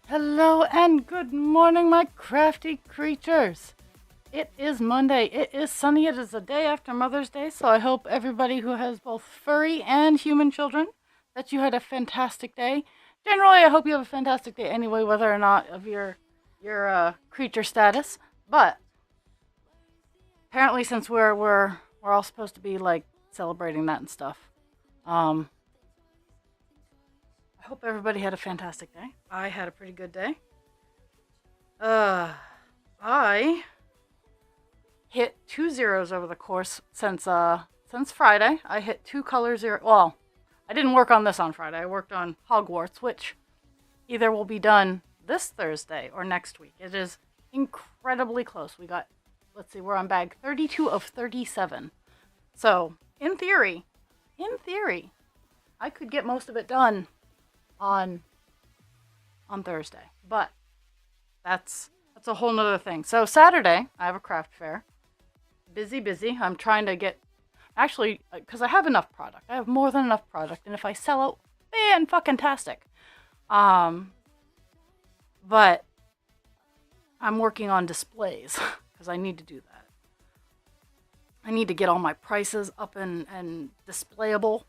Hello and good morning, my crafty creatures. It is Monday. It is sunny. It is the day after Mother's Day, so I hope everybody who has both furry and human children that you had a fantastic day. Generally, I hope you have a fantastic day anyway, whether or not of your creature status. But apparently, since we're all supposed to be like celebrating that and stuff, I hope everybody had a fantastic day. I had a pretty good day. I hit 2 zeros over the course since Friday. I hit 2 color zero. Well, I didn't work on this on Friday. I worked on Hogwarts, which either will be done this Thursday or next week. It is incredibly close. We got, let's see, we're on bag 32 of 37. So, in theory, I could get most of it done on Thursday, but that's a whole nother thing. So Saturday, I have a craft fair. Busy. I'm trying to get, actually, because I have enough product. I have more than enough product, and if I sell out, fan-fucking-tastic. But I'm working on displays, because I need to do that. I need to get all my prices up and displayable.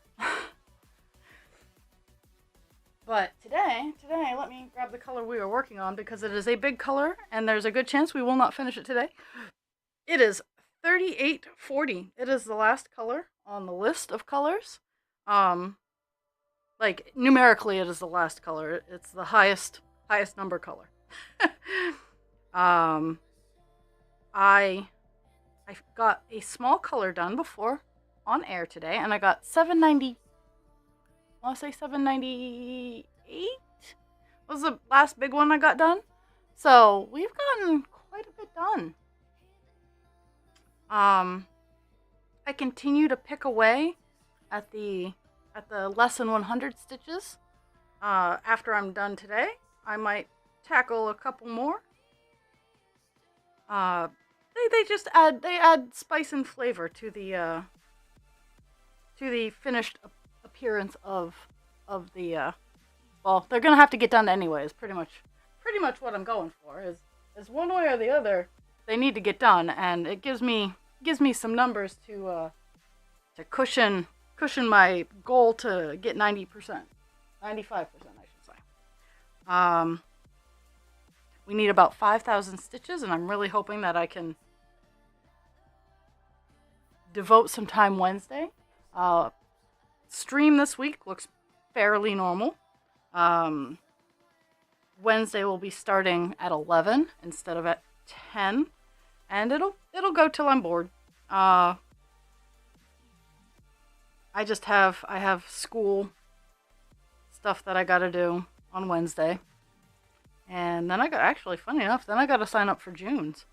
But today, let me grab the color we are working on because it is a big color and there's a good chance we will not finish it today. It is 3840. It is the last color on the list of colors. Like numerically it is the last color. It's the highest number color. I got a small color done before on air today and I got 790. I want to say 798 was the last big one I got done. So we've gotten quite a bit done. I continue to pick away at the less than 100 stitches. After I'm done today, I might tackle a couple more. They just add spice and flavor to the finished appearance of the well, they're gonna have to get done anyways. Pretty much what I'm going for is one way or the other they need to get done, and it gives me some numbers to cushion my goal to get 90%, 95%, I should say. We need about 5,000 stitches, and I'm really hoping that I can devote some time Wednesday. Stream this week looks fairly normal. Wednesday will be starting at 11 instead of at 10, and it'll go till I'm bored. I have school stuff that I gotta do on Wednesday, and then funny enough, then I gotta sign up for June's.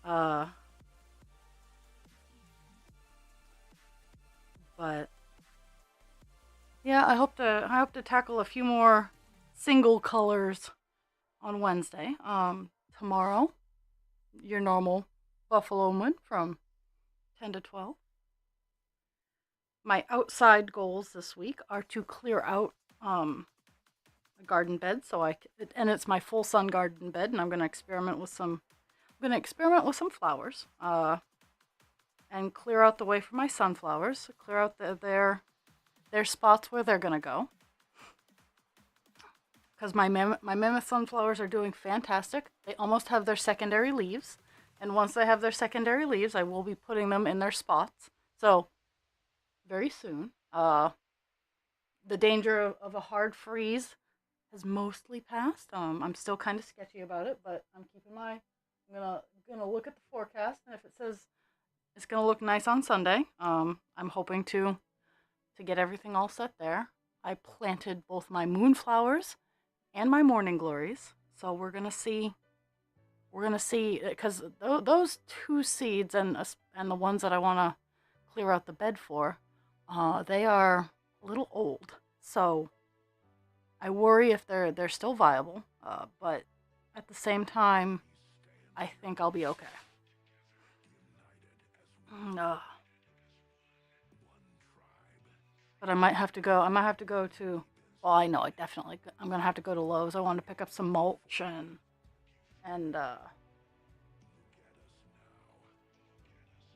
But yeah, I hope to tackle a few more single colors on Wednesday. Tomorrow, your normal Buffalo Moon from 10 to 12. My outside goals this week are to clear out a garden bed, and it's my full sun garden bed, and I'm gonna experiment with some. I'm gonna experiment with some flowers, and clear out the way for my sunflowers. Clear out their spots where they're gonna go. Because my mammoth sunflowers are doing fantastic. They almost have their secondary leaves, and once they have their secondary leaves, I will be putting them in their spots. So very soon. The danger of a hard freeze has mostly passed. I'm still kind of sketchy about it, but I'm keeping my. I'm gonna look at the forecast, and if it says it's gonna look nice on Sunday, I'm hoping to get everything all set there. I planted both my moonflowers and my morning glories, so we're gonna see. We're gonna see because those two seeds and the ones that I want to clear out the bed for, they are a little old, so I worry if they're still viable. But at the same time, I think I'll be okay. Uh, but I might have to go. I might have to go to. Well, I know. I'm gonna have to go to Lowe's. I want to pick up some mulch and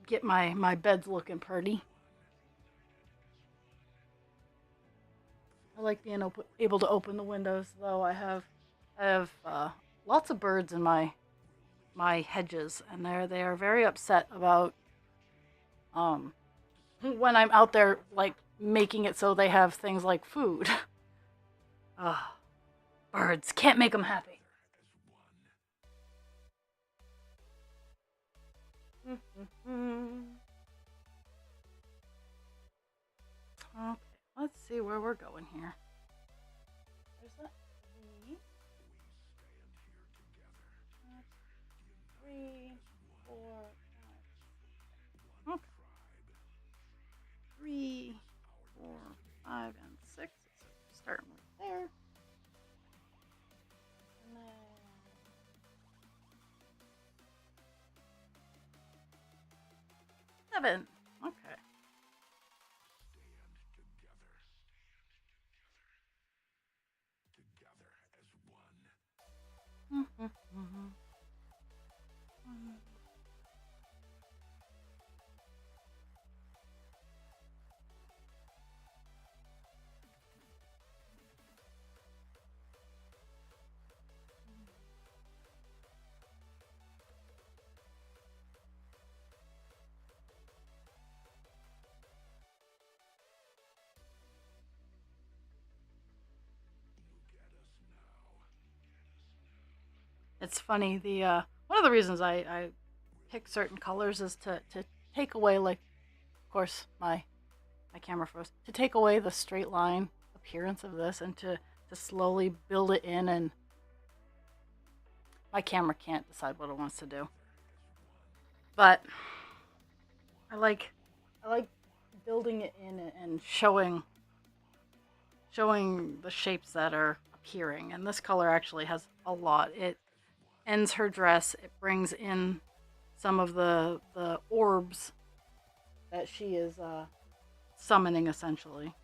get my beds looking pretty. I like being able to open the windows, though. I have lots of birds in my hedges, and they are very upset about um when I'm out there like making it so they have things like food. Ugh, birds can't make them happy. Okay, let's see where we're going here. There's that three. Three, four, five. Okay. 3, 4, 5, and 6. So starting right there. And then 7. Okay. It's funny. The one of the reasons I pick certain colors is to take away, like, of course, my camera froze, to take away the straight line appearance of this and to slowly build it in, and my camera can't decide what it wants to do. But I like building it in and showing the shapes that are appearing. And this color actually has a lot. It ends her dress. It brings in some of the orbs that she is summoning, essentially.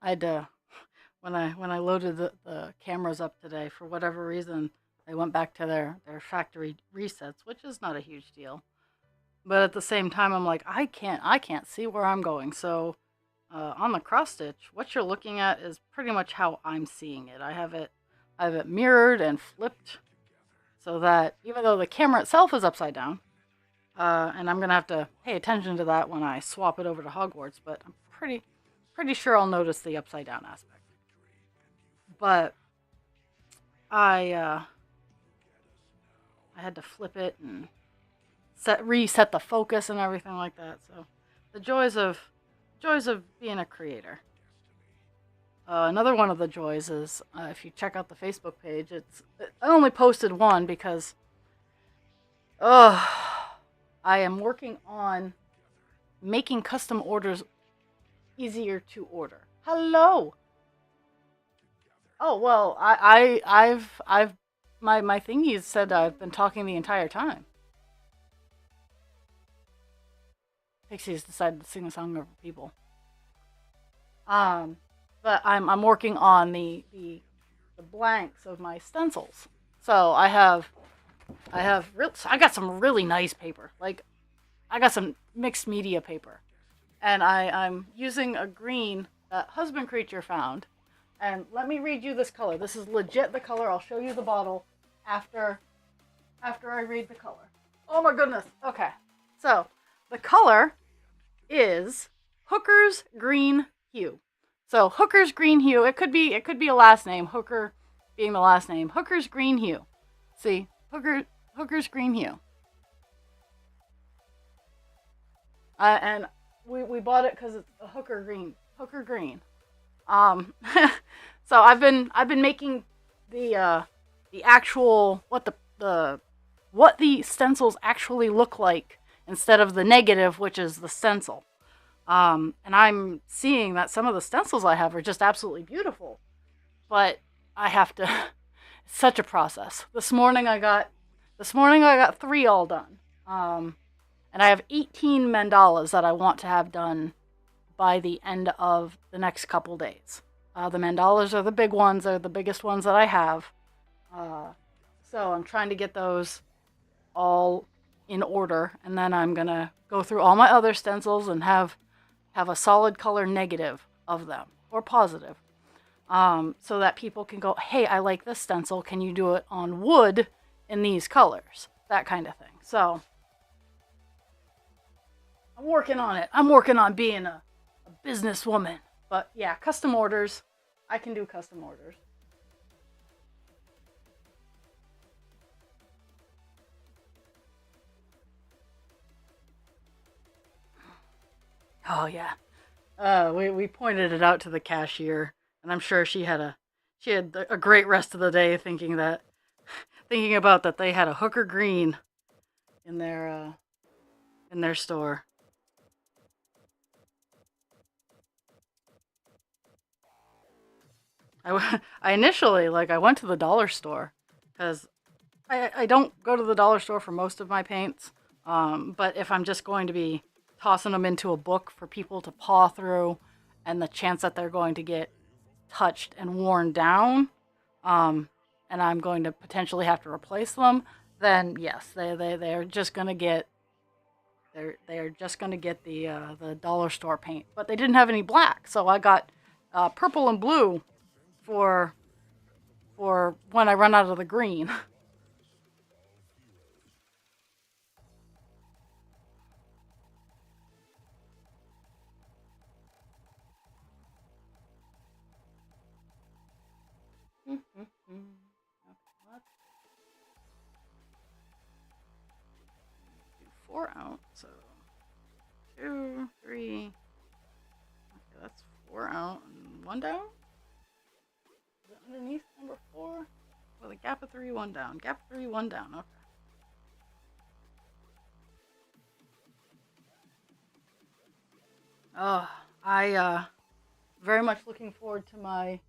I'd when I loaded the cameras up today, for whatever reason, they went back to their factory resets, which is not a huge deal. But at the same time, I'm like, I can't see where I'm going. So on the cross stitch, what you're looking at is pretty much how I'm seeing it. I have it mirrored and flipped so that even though the camera itself is upside down, and I'm gonna have to pay attention to that when I swap it over to Hogwarts, but I'm pretty sure I'll notice the upside down aspect. But I I had to flip it and reset the focus and everything like that. So the joys of being a creator. Another one of the joys is if you check out the Facebook page, I only posted one because I am working on making custom orders easier to order. Hello. Oh well, I've my thingy said I've been talking the entire time. Pixie's decided to sing a song over people. But I'm working on the blanks of my stencils. So I got some really nice paper. Like I got some mixed media paper, and I'm using a green that Husband Creature found. And let me read you this color. This is legit the color. I'll show you the bottle after I read the color. Oh my goodness. Okay. So the color is Hooker's Green Hue. So Hooker's Green Hue. It could be a last name. Hooker being the last name. Hooker's Green Hue. See, Hooker's Green Hue. And we bought it because it's a Hooker Green. Hooker Green. So I've been making the actual what the stencils actually look like instead of the negative, which is the stencil. And I'm seeing that some of the stencils I have are just absolutely beautiful, but I have to. It's such a process. This morning I got 3 all done. And I have 18 mandalas that I want to have done by the end of the next couple days. The mandalas are the big ones. They're the biggest ones that I have. So I'm trying to get those all in order, and then I'm gonna go through all my other stencils and have a solid color negative of them, or positive, so that people can go, hey, I like this stencil. Can you do it on wood in these colors? That kind of thing. So I'm working on it. I'm working on being a businesswoman. But yeah, custom orders. I can do custom orders. Oh yeah. We pointed it out to the cashier, and I'm sure she had a great rest of the day thinking about that they had a Hooker Green in their store. I initially, I went to the dollar store because I don't go to the dollar store for most of my paints. But if I'm just going to be tossing them into a book for people to paw through, and the chance that they're going to get touched and worn down, and I'm going to potentially have to replace them, then yes, they're just gonna get they're just gonna get the dollar store paint. But they didn't have any black, so I got purple and blue for when I run out of the green. Okay, let's do 4 out. So 2, 3. Okay, that's 4 out and 1 down. Is it underneath number 4? With a gap of 3, 1 down. Gap of 3, 1 down. Okay. I very much looking forward to my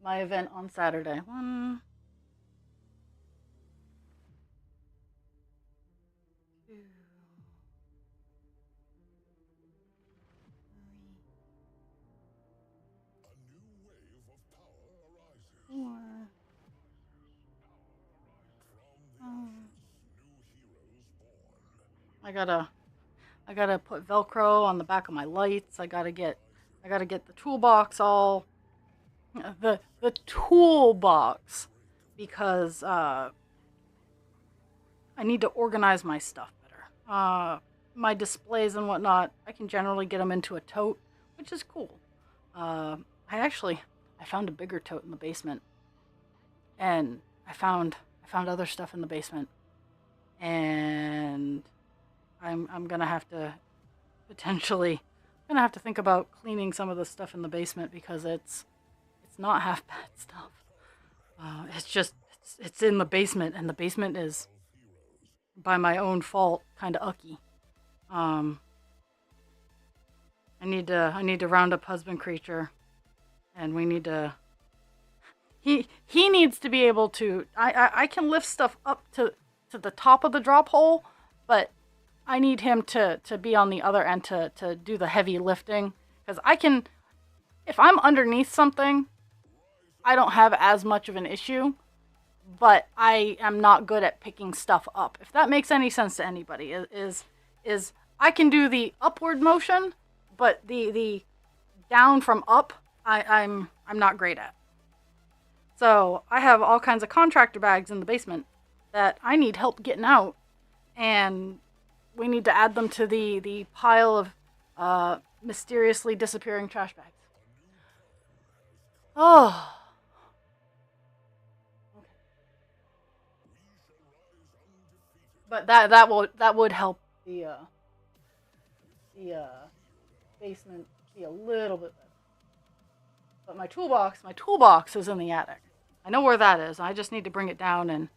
event on Saturday. 1, 2, 3, 4. I gotta put Velcro on the back of my lights. I gotta get the toolbox all the toolbox, because I need to organize my stuff better. My displays and whatnot, I can generally get them into a tote, which is cool. I found a bigger tote in the basement, and I found other stuff in the basement. and I'm gonna have to potentially gonna have to think about cleaning some of the stuff in the basement because it's not half bad stuff. It's just it's in the basement, and the basement is by my own fault kind of ucky. Um, I need to round up husband creature, and we need to. He needs to be able to. I can lift stuff up to the top of the drop hole, but I need him to be on the other end to do the heavy lifting, because I can. If I'm underneath something, I don't have as much of an issue, but I am not good at picking stuff up. If that makes any sense to anybody, is I can do the upward motion, but the down from up, I'm not great at. So I have all kinds of contractor bags in the basement that I need help getting out, and we need to add them to the pile of mysteriously disappearing trash bags. Oh. But that would help the basement be a little bit better. But my toolbox is in the attic. I know where that is. I just need to bring it down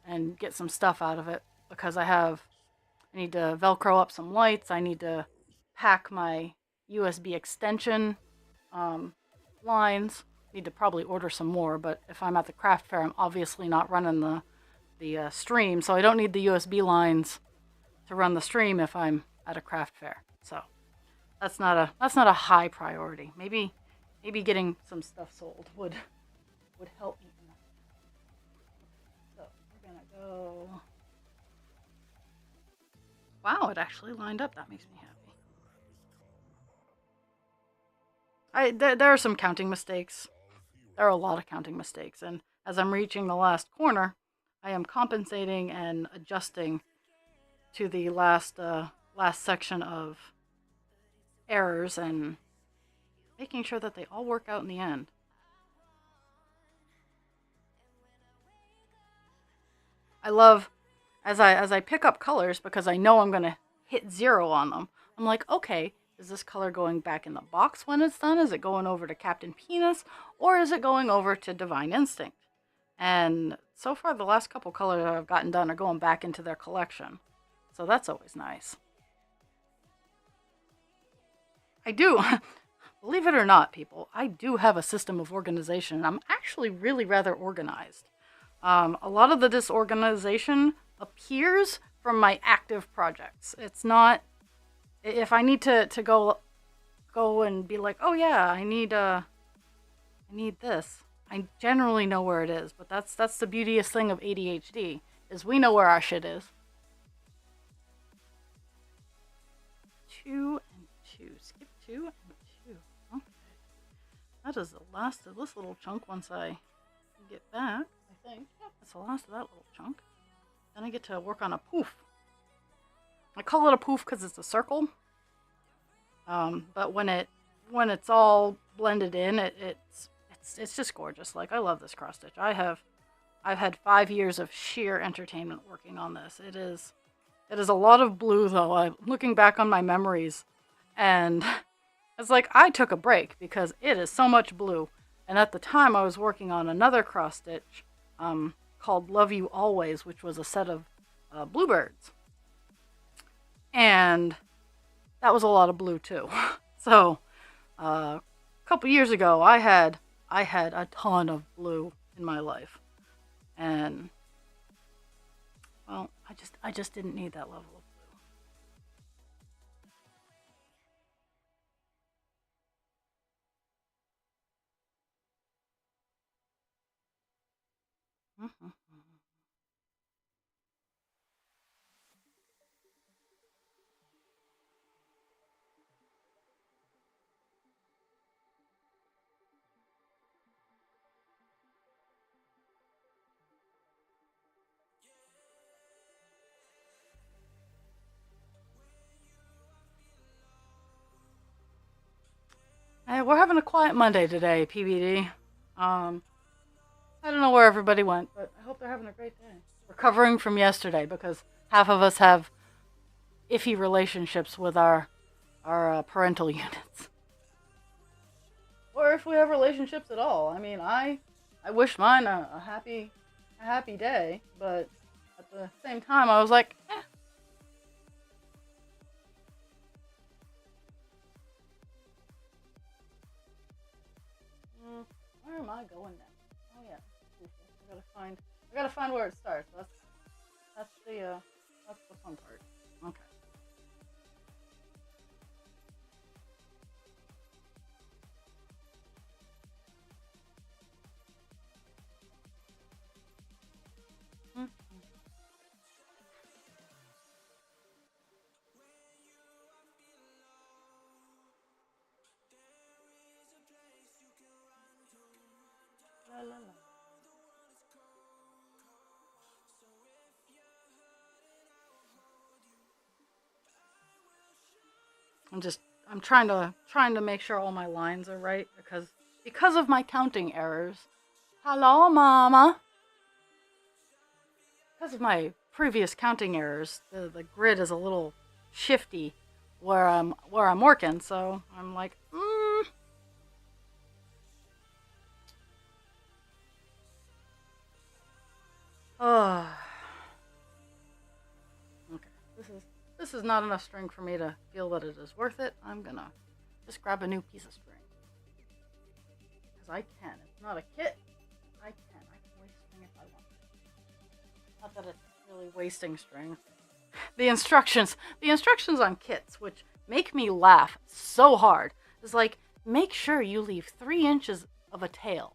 and get some stuff out of it because I need to Velcro up some lights. I need to pack my USB extension lines. Need to probably order some more, but if I'm at the craft fair, I'm obviously not running the stream, so I don't need the USB lines to run the stream if I'm at a craft fair. So that's not a high priority. Maybe getting some stuff sold would help me. So we're gonna go. Wow, it actually lined up. That makes me happy. There are some counting mistakes. There are a lot of counting mistakes, and as I'm reaching the last corner, I am compensating and adjusting to the last section of errors and making sure that they all work out in the end. I love as I pick up colors because I know I'm gonna hit 0 on them. I'm like, okay, is this color going back in the box when it's done? Is it going over to Captain Penis, or is it going over to Divine Instinct? And so far, the last couple colors that I've gotten done are going back into their collection. So that's always nice. I do, believe it or not, people, I do have a system of organization. I'm actually really rather organized. A lot of the disorganization appears from my active projects. It's not, if I need to go and be like, oh yeah, I need this. I generally know where it is, but that's the beauteous thing of ADHD, is we know where our shit is. 2 and 2. Skip 2 and 2. Okay. That is the last of this little chunk once I get back, I think. Yep, that's the last of that little chunk. Then I get to work on a poof. I call it a poof because it's a circle. But when it's all blended in, it's just gorgeous. Like, I love this cross stitch. I've had 5 years of sheer entertainment working on this. It is a lot of blue, though. I'm looking back on my memories, and it's like I took a break because it is so much blue. And at the time, I was working on another cross stitch called Love You Always, which was a set of bluebirds. And that was a lot of blue, too. So, a couple years ago, I had a ton of blue in my life. And, well, I just didn't need that level of blue. Mm-hmm. Hey, we're having a quiet Monday today, PBD. I don't know where everybody went, but I hope they're having a great day. Recovering from yesterday, because half of us have iffy relationships with our parental units. Or if we have relationships at all. I mean, I wish mine a happy day, but at the same time, I was like, eh. Where am I going now? Oh yeah, I gotta find where it starts. That's the fun part. Okay. Mm. La la la. I'm just I'm trying to make sure all my lines are right because of my counting errors. Hello, mama. Because of my previous counting errors, the grid is a little shifty where I'm working, so I'm like, oh, okay. This is not enough string for me to feel that it is worth it. I'm gonna just grab a new piece of string because I can. It's not a kit. I can. I can waste string if I want. Not that it's really wasting string. The instructions on kits, which make me laugh so hard, is like, make sure you leave 3 inches of a tail.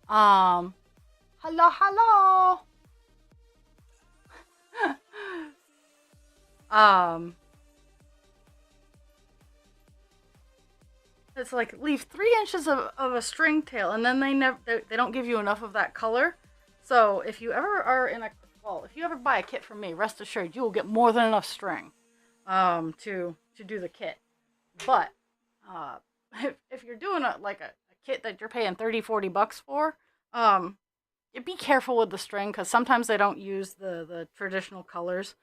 Hello, hello. um, it's like leave 3 inches of a string tail, and then they don't give you enough of that color. So if you ever are in a if you ever buy a kit from me, rest assured you will get more than enough string to do the kit. But uh, if you're doing a kit that you're paying 30-40 bucks for, be careful with the string because sometimes they don't use the traditional colors.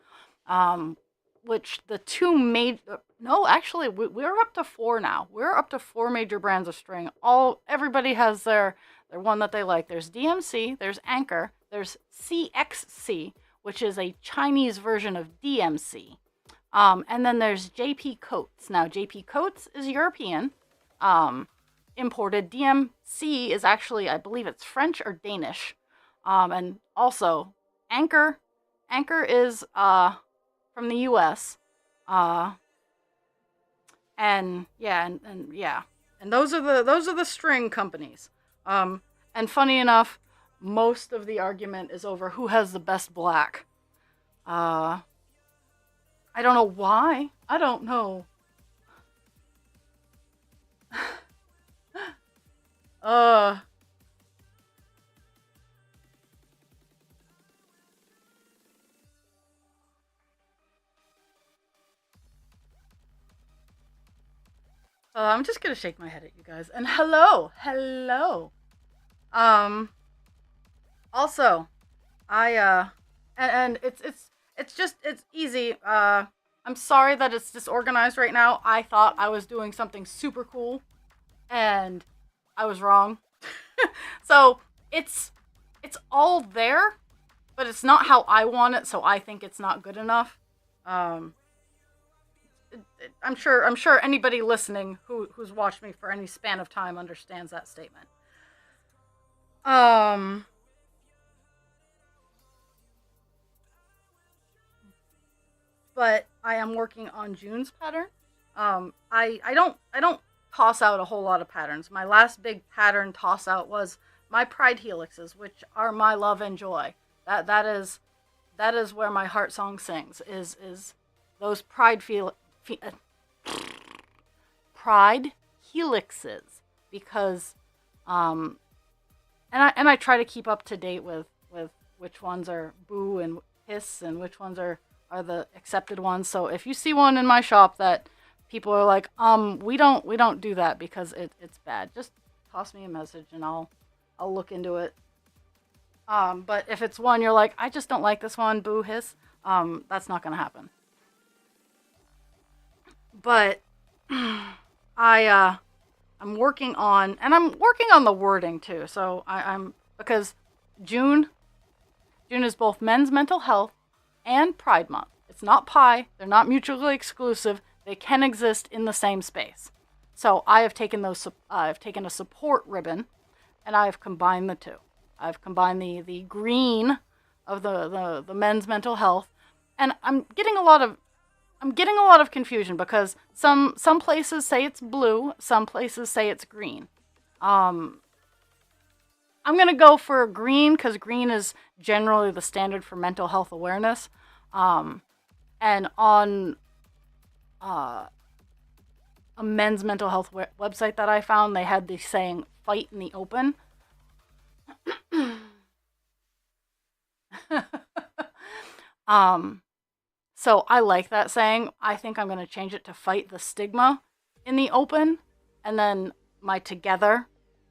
Which the two major no, actually we're up to four now. We're up to four major brands of string. Everybody has their one that they like. There's DMC, there's Anchor, there's CXC, which is a Chinese version of DMC. And then there's JP Coates. Now, JP Coates is European, imported. DMC is actually, I believe it's French or Danish. And also, Anchor is from the US. And yeah, and yeah. And those are the string companies. And funny enough, most of the argument is over who has the best black. I don't know why. I don't know. uh I'm just gonna shake my head at you guys. And hello. Um, Also, I and it's easy. I'm sorry that it's disorganized right now. I thought I was doing something super cool, and I was wrong. So it's all there, but it's not how I want it. So I think it's not good enough. Um, I'm sure anybody listening who's watched me for any span of time understands that statement. Um, but I am working on June's pattern. I don't toss out a whole lot of patterns. My last big pattern toss out was my pride helixes, which are my love and joy. That is where my heart song sings. Is those pride helixes, because and I try to keep up to date with which ones are boo and hiss and which ones are the accepted ones. So if you see one in my shop that people are like, we don't do that because it's bad, just toss me a message and I'll look into it. But if it's one you're like, I just don't like this one, boo hiss, That's not going to happen. But I'm working on, and I'm working on the wording too. So because June is both Men's Mental Health and Pride Month. It's not pie. They're not mutually exclusive. They can exist in the same space. So I have taken I've taken a support ribbon, and I've combined the two. I've combined the green of the men's mental health, and I'm getting a lot of confusion because some places say it's blue, some places say it's green. I'm gonna go for green because green is generally the standard for mental health awareness. And on a men's mental health website that I found, they had the saying "fight in the open." So I like that saying. I think I'm going to change it to "fight the stigma in the open," and then my "together"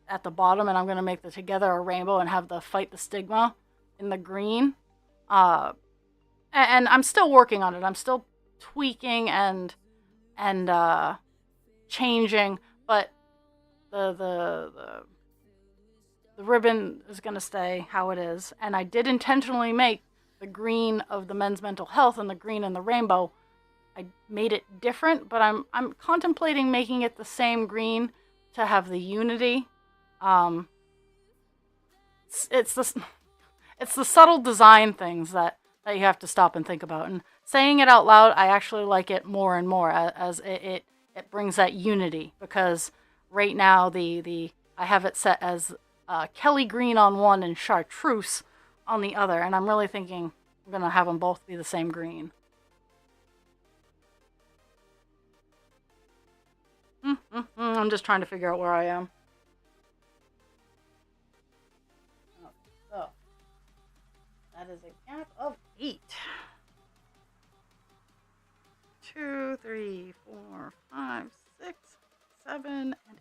at the bottom, and I'm going to make the "together" a rainbow and have the "fight the stigma" in the green. And I'm still working on it. I'm still tweaking and changing, but the ribbon is going to stay how it is. And I did intentionally make the green of the men's mental health and the green and the rainbow. I made it different, but I'm contemplating making it the same green to have the unity. It's the subtle design things that you have to stop and think about. And saying it out loud, I actually like it more and more as it brings that unity, because right now I have it set as Kelly green on one and chartreuse on the other, and I'm really thinking I'm going to have them both be the same green. I'm just trying to figure out where I am. So, that is a gap of 8. 2, 3, 4, 5, 6, 7, and 8.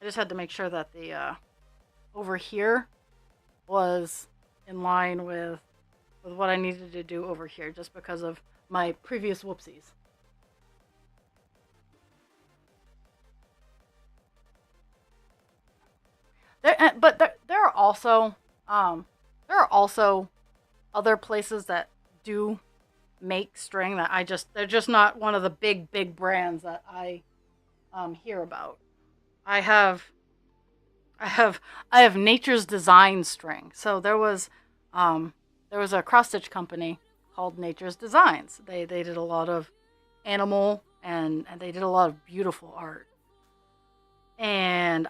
I just had to make sure that the over here was in line with what I needed to do over here, just because of my previous whoopsies. There are also other places that do make string that they're just not one of the big brands that I hear about. I have Nature's Design string. So there was a cross stitch company called Nature's Designs. They did a lot of animal and they did a lot of beautiful art. And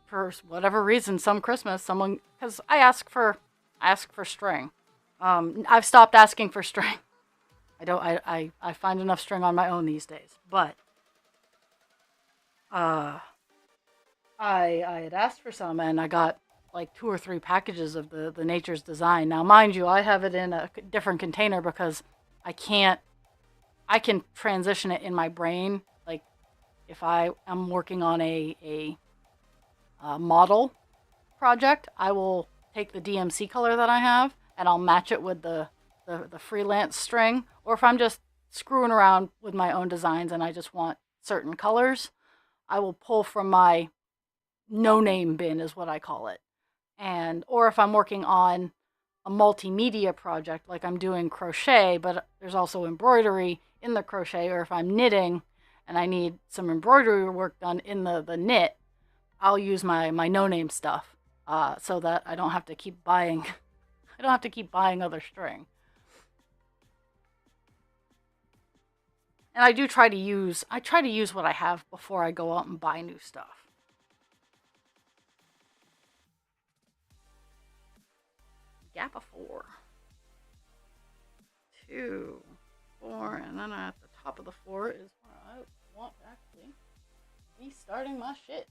for whatever reason, some Christmas, because I ask for string. I've stopped asking for string. I find enough string on my own these days. But I had asked for some, and I got like 2 or 3 packages of the Nature's Design. Now, mind you, I have it in a different container because I can transition it in my brain. Like if I am working on a model project, I will take the DMC color that I have and I'll match it with the freelance string. Or if I'm just screwing around with my own designs and I just want certain colors, I will pull from my no-name bin, is what I call it. Or if I'm working on a multimedia project, like I'm doing crochet, but there's also embroidery in the crochet, or if I'm knitting and I need some embroidery work done in the knit, I'll use my no-name stuff so that I don't have to keep buying other string. And I try to use what I have before I go out and buy new stuff. Gap of 4. 2, 4, and then at the top of the 4 is where I want to actually be starting my shit.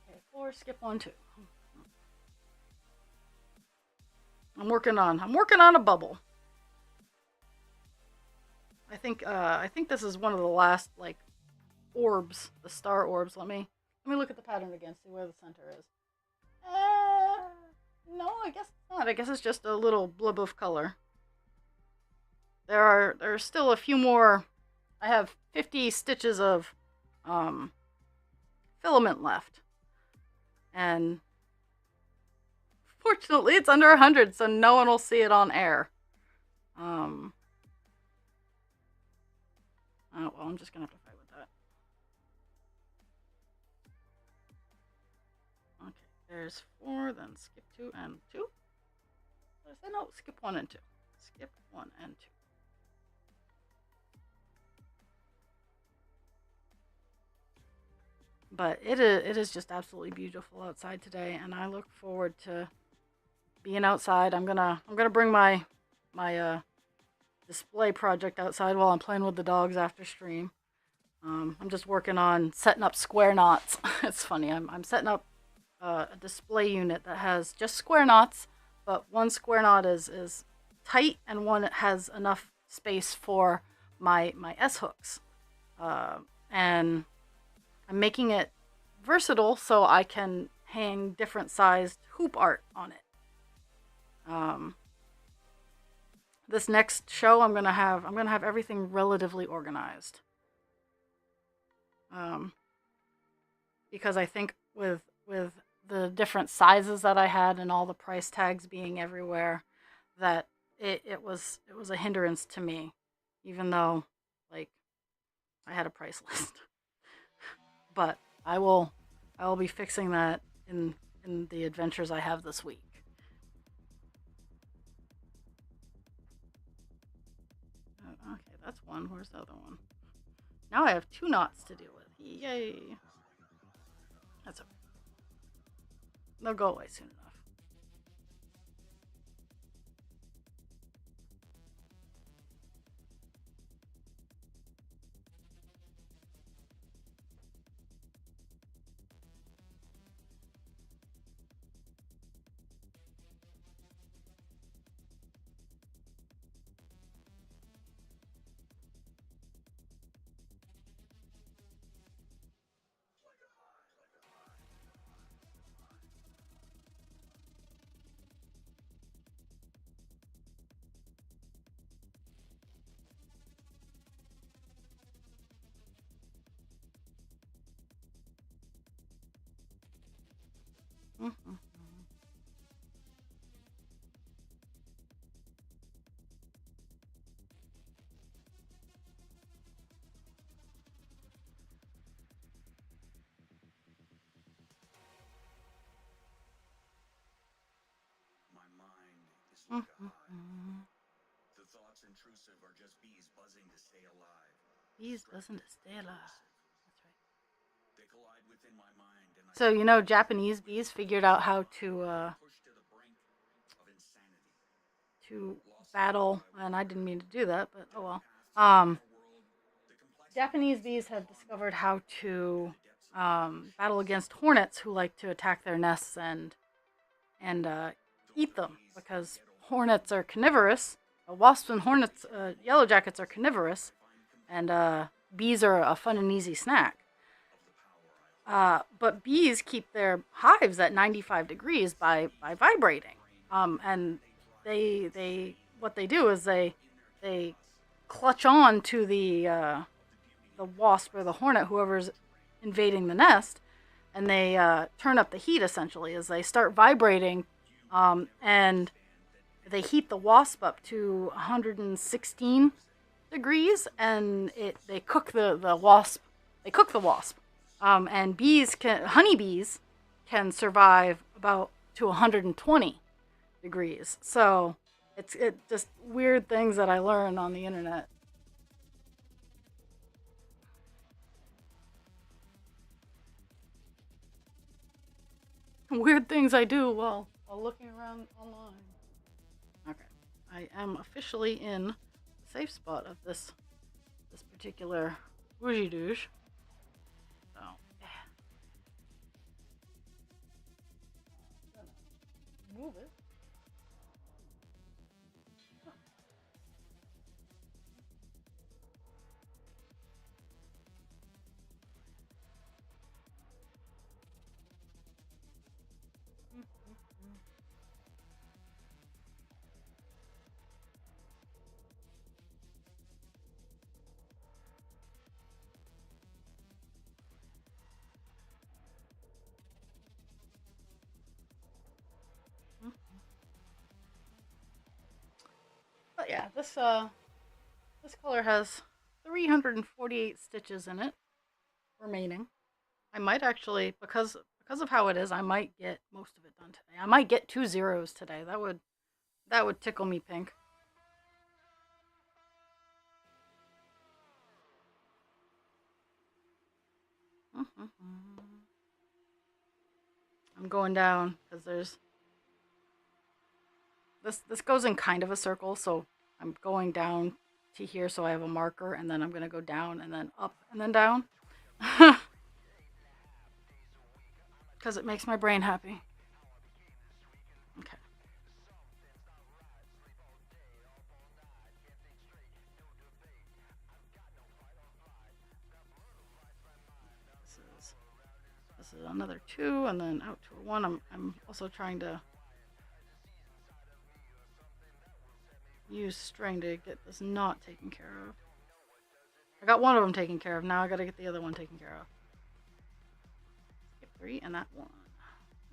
Okay, 4, skip 1, 2. I'm working on a bubble. I think this is one of the last like orbs, the star orbs. Let me look at the pattern again, see where the center is. No, I guess not. I guess it's just a little blib of color. There's still a few more. I have 50 stitches of um, filament left, and fortunately it's under 100, so no one will see it on air. Oh well, I'm just gonna have to fight with that. Okay, there's 4, then skip 2 and 2. Did I say no? Skip 1 and 2. Skip 1 and 2. But it is just absolutely beautiful outside today, and I look forward to being outside. I'm gonna bring my display project outside while I'm playing with the dogs after stream. I'm just working on setting up square knots. It's funny. I'm setting up a display unit that has just square knots, but one square knot is tight and one has enough space for my S hooks. And I'm making it versatile so I can hang different sized hoop art on it. This next show I'm gonna have everything relatively organized. Because I think with the different sizes that I had and all the price tags being everywhere, that it was a hindrance to me, even though like I had a price list. But I will be fixing that in the adventures I have this week. Okay, that's one. Where's the other one? Now I have 2 knots to deal with. Yay! That's okay. They'll go away soon enough. Mm-hmm. Mm-hmm. The thoughts intrusive are just bees buzzing to stay alive. Bees buzzing to stay alive. That's right. They collide within my mind and So you know, Japanese bees figured out how to pushed to the brink of insanity. battle, and I didn't mean to do that, but oh well. Japanese bees have discovered how to battle against hornets who like to attack their nests and eat them, because hornets are carnivorous. Wasps and hornets, yellow jackets are carnivorous, and bees are a fun and easy snack. But bees keep their hives at 95 degrees by vibrating, and they what they do is they clutch on to the wasp or the hornet, whoever's invading the nest, and they turn up the heat essentially as they start vibrating, and they heat the wasp up to 116 degrees, and they cook the wasp. They cook the wasp, and honeybees can survive about to 120 degrees. So it's just weird things that I learn on the internet. Weird things I do while looking around online. Okay, I am officially in the safe spot of this particular bougie douche. So, yeah. Move it. But yeah, this color has 348 stitches in it remaining. I might actually, because of how it is, I might get most of it done today. I might get 2 zeros today. That would tickle me pink. I'm going down because there's this goes in kind of a circle, so I'm going down to here so I have a marker, and then I'm gonna go down and then up and then down. Because it makes my brain happy. Okay. This is another 2, and then out to a 1. I'm also trying to use string to get this knot taken care of. I got one of them taken care of. Now I gotta get the other one taken care of. Skip 3 and that 1.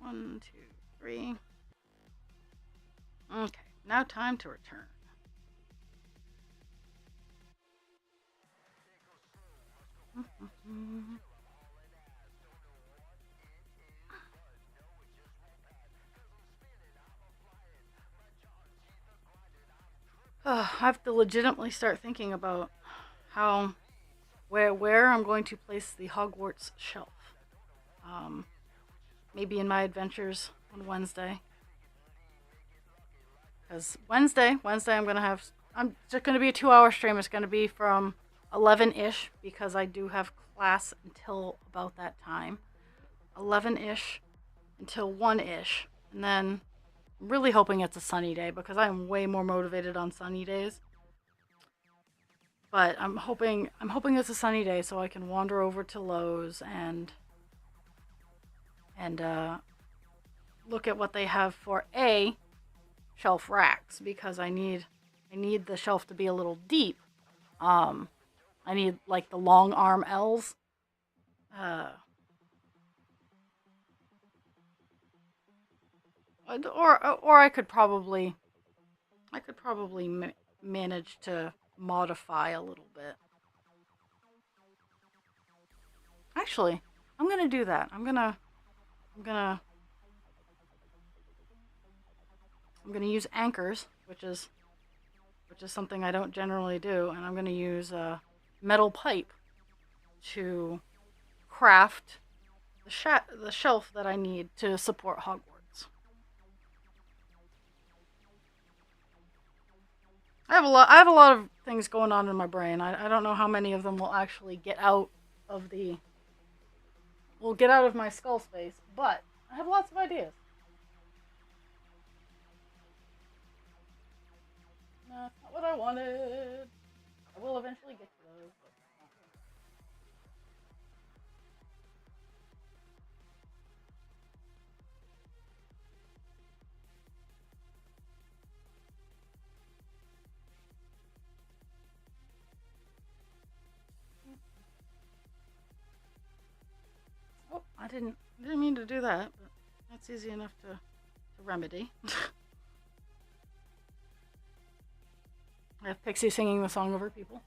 1, 2, 3. Okay, now time to return. I have to legitimately start thinking about where I'm going to place the Hogwarts shelf. Maybe in my adventures on Wednesday. Because Wednesday I'm just going to be a 2-hour stream. It's going to be from 11-ish because I do have class until about that time. 11-ish until 1-ish. And then I'm really hoping it's a sunny day because I'm way more motivated on sunny days. But I'm hoping it's a sunny day so I can wander over to Lowe's and look at what they have for shelf racks because I need the shelf to be a little deep. I need like the long arm L's. Or I could probably manage to modify a little bit. Actually, I'm gonna do that. I'm gonna use anchors, which is something I don't generally do, and I'm gonna use a metal pipe to craft the shelf that I need to support Hogwarts. I have a lot of things going on in my brain. I don't know how many of them will actually get out of my skull space, but I have lots of ideas. No, that's not what I wanted. I will eventually get to those. Oh, I didn't mean to do that, but that's easy enough to remedy. I have Pixie singing the song over people.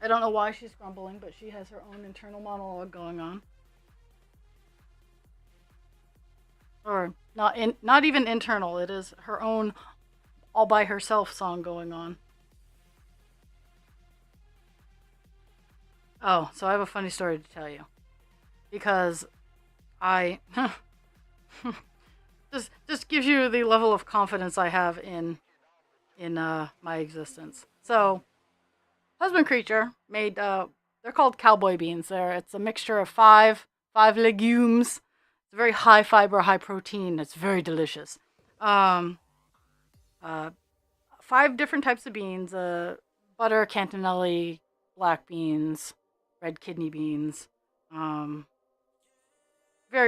I don't know why she's grumbling, but she has her own internal monologue going on. Or not even internal. It is her own all by herself song going on. Oh, so I have a funny story to tell you. Because I just gives you the level of confidence I have in my existence. So, Husband Creature made they're called cowboy beans. It's a mixture of five legumes. It's very high fiber, high protein. It's very delicious. 5 different types of beans: butter, cantonelli, black beans, red kidney beans. Very,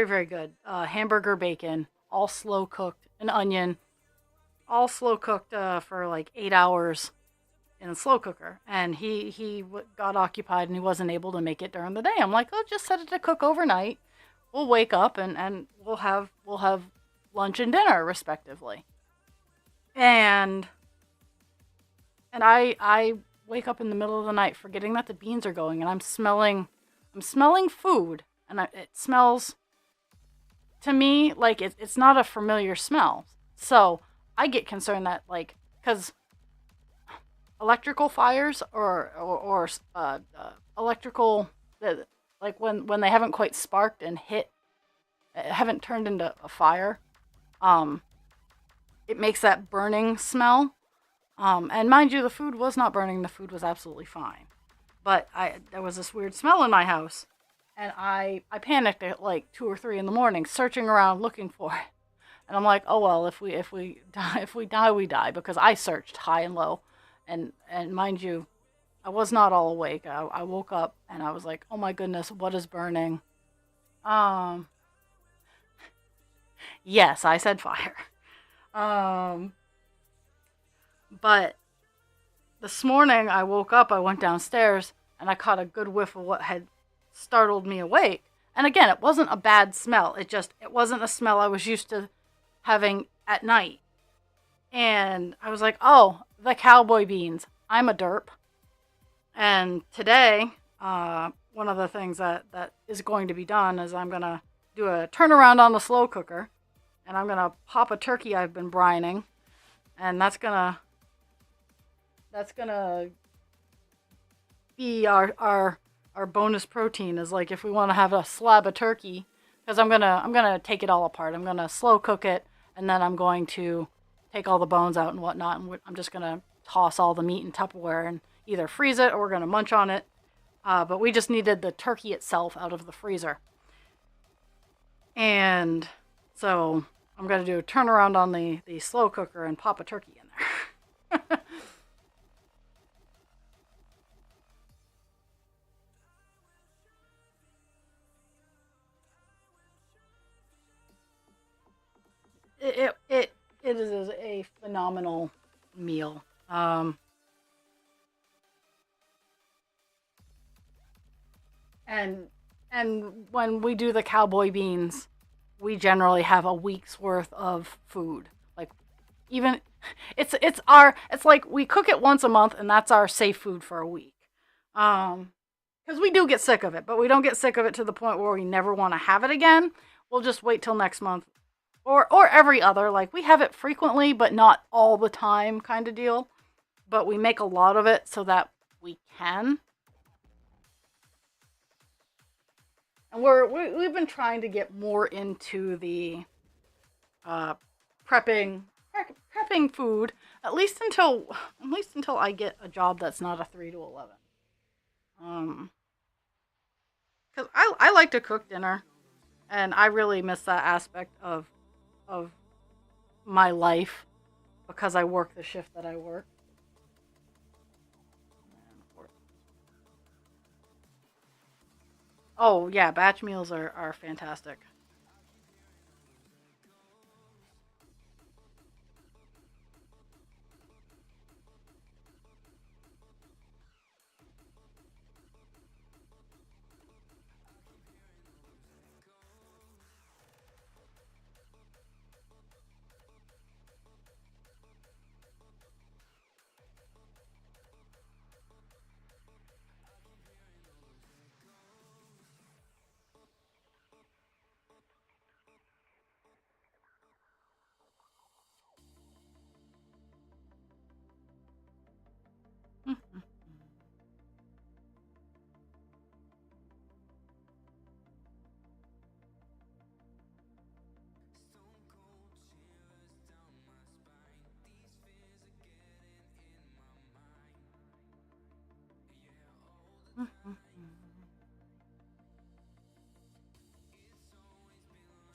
very good. Hamburger bacon, all slow cooked. An onion, all slow cooked for like 8 hours in a slow cooker. And he got occupied and he wasn't able to make it during the day. I'm like, oh, just set it to cook overnight. We'll wake up and we'll have lunch and dinner respectively. And I wake up in the middle of the night forgetting that the beans are going, and I'm smelling food, and it smells to me like it's not a familiar smell. So I get concerned that, like, because electrical fires or electrical, like when they haven't quite sparked and haven't turned into a fire, um, it makes that burning smell. And mind you, the food was not burning. The food was absolutely fine. But there was this weird smell in my house, and I panicked at like 2 or 3 in the morning, searching around looking for it. And I'm like, oh well, if we die, we die, because I searched high and low, and mind you, I was not all awake. I woke up and I was like, oh my goodness, what is burning? Um, yes, I said fire. Um, but this morning I woke up, I went downstairs, and I caught a good whiff of what had startled me awake. And again, it wasn't a bad smell. It wasn't a smell I was used to having at night. And I was like, oh, the cowboy beans. I'm a derp. And today, one of the things that is going to be done is I'm going to do a turnaround on the slow cooker. And I'm going to pop a turkey I've been brining. And that's gonna be our bonus protein, is like if we want to have a slab of turkey, because I'm gonna take it all apart. I'm gonna slow cook it, and then I'm going to take all the bones out and whatnot, and I'm just gonna toss all the meat in Tupperware and either freeze it or we're gonna munch on it. But we just needed the turkey itself out of the freezer, and so I'm gonna do a turnaround on the slow cooker and pop a turkey in there. It is a phenomenal meal. And when we do the cowboy beans, we generally have a week's worth of food. Like, even it's like we cook it once a month, and that's our safe food for a week. Because we do get sick of it, but we don't get sick of it to the point where we never want to have it again. We'll just wait till next month, or every other. Like, we have it frequently, but not all the time, kind of deal. But we make a lot of it so that we can. And we've been trying to get more into the uh, prepping prepping food, at least until I get a job that's not a 3 to 11. Um, because I like to cook dinner, and I really miss that aspect of my life because I work the shift that I work. Oh yeah, batch meals are fantastic.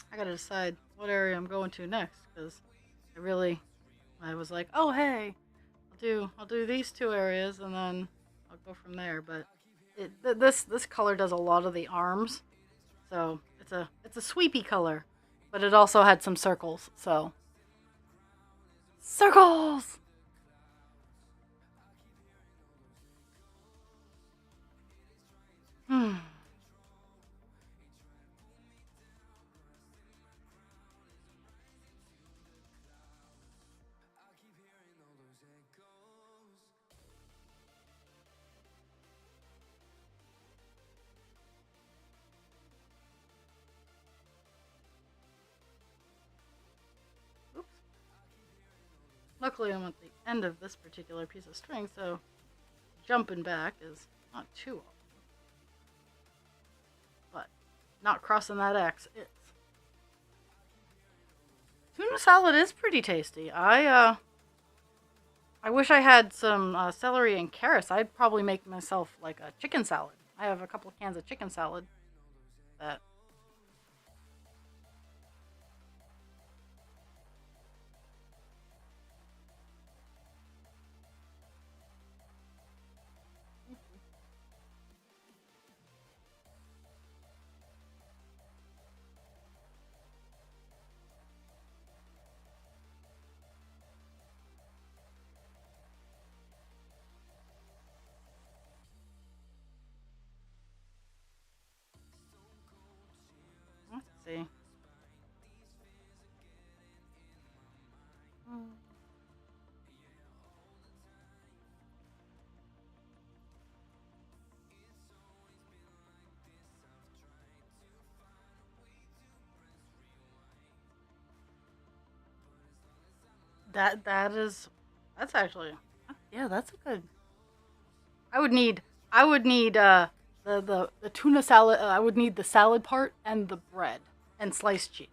I gotta decide what area I'm going to next, because I really, I was like, oh hey, I'll do these 2 areas, and then I'll go from there. But this color does a lot of the arms, so it's a sweepy color, but it also had some circles. So circles. Hmm. Luckily, I'm at the end of this particular piece of string, so jumping back is not too awkward. But not crossing that X is. Tuna salad is pretty tasty. I wish I had some celery and carrots. I'd probably make myself like a chicken salad. I have a couple of cans of chicken salad that. Let's see. That's actually, yeah, that's a good. I would need the tuna salad. I would need the salad part and the bread and sliced cheese.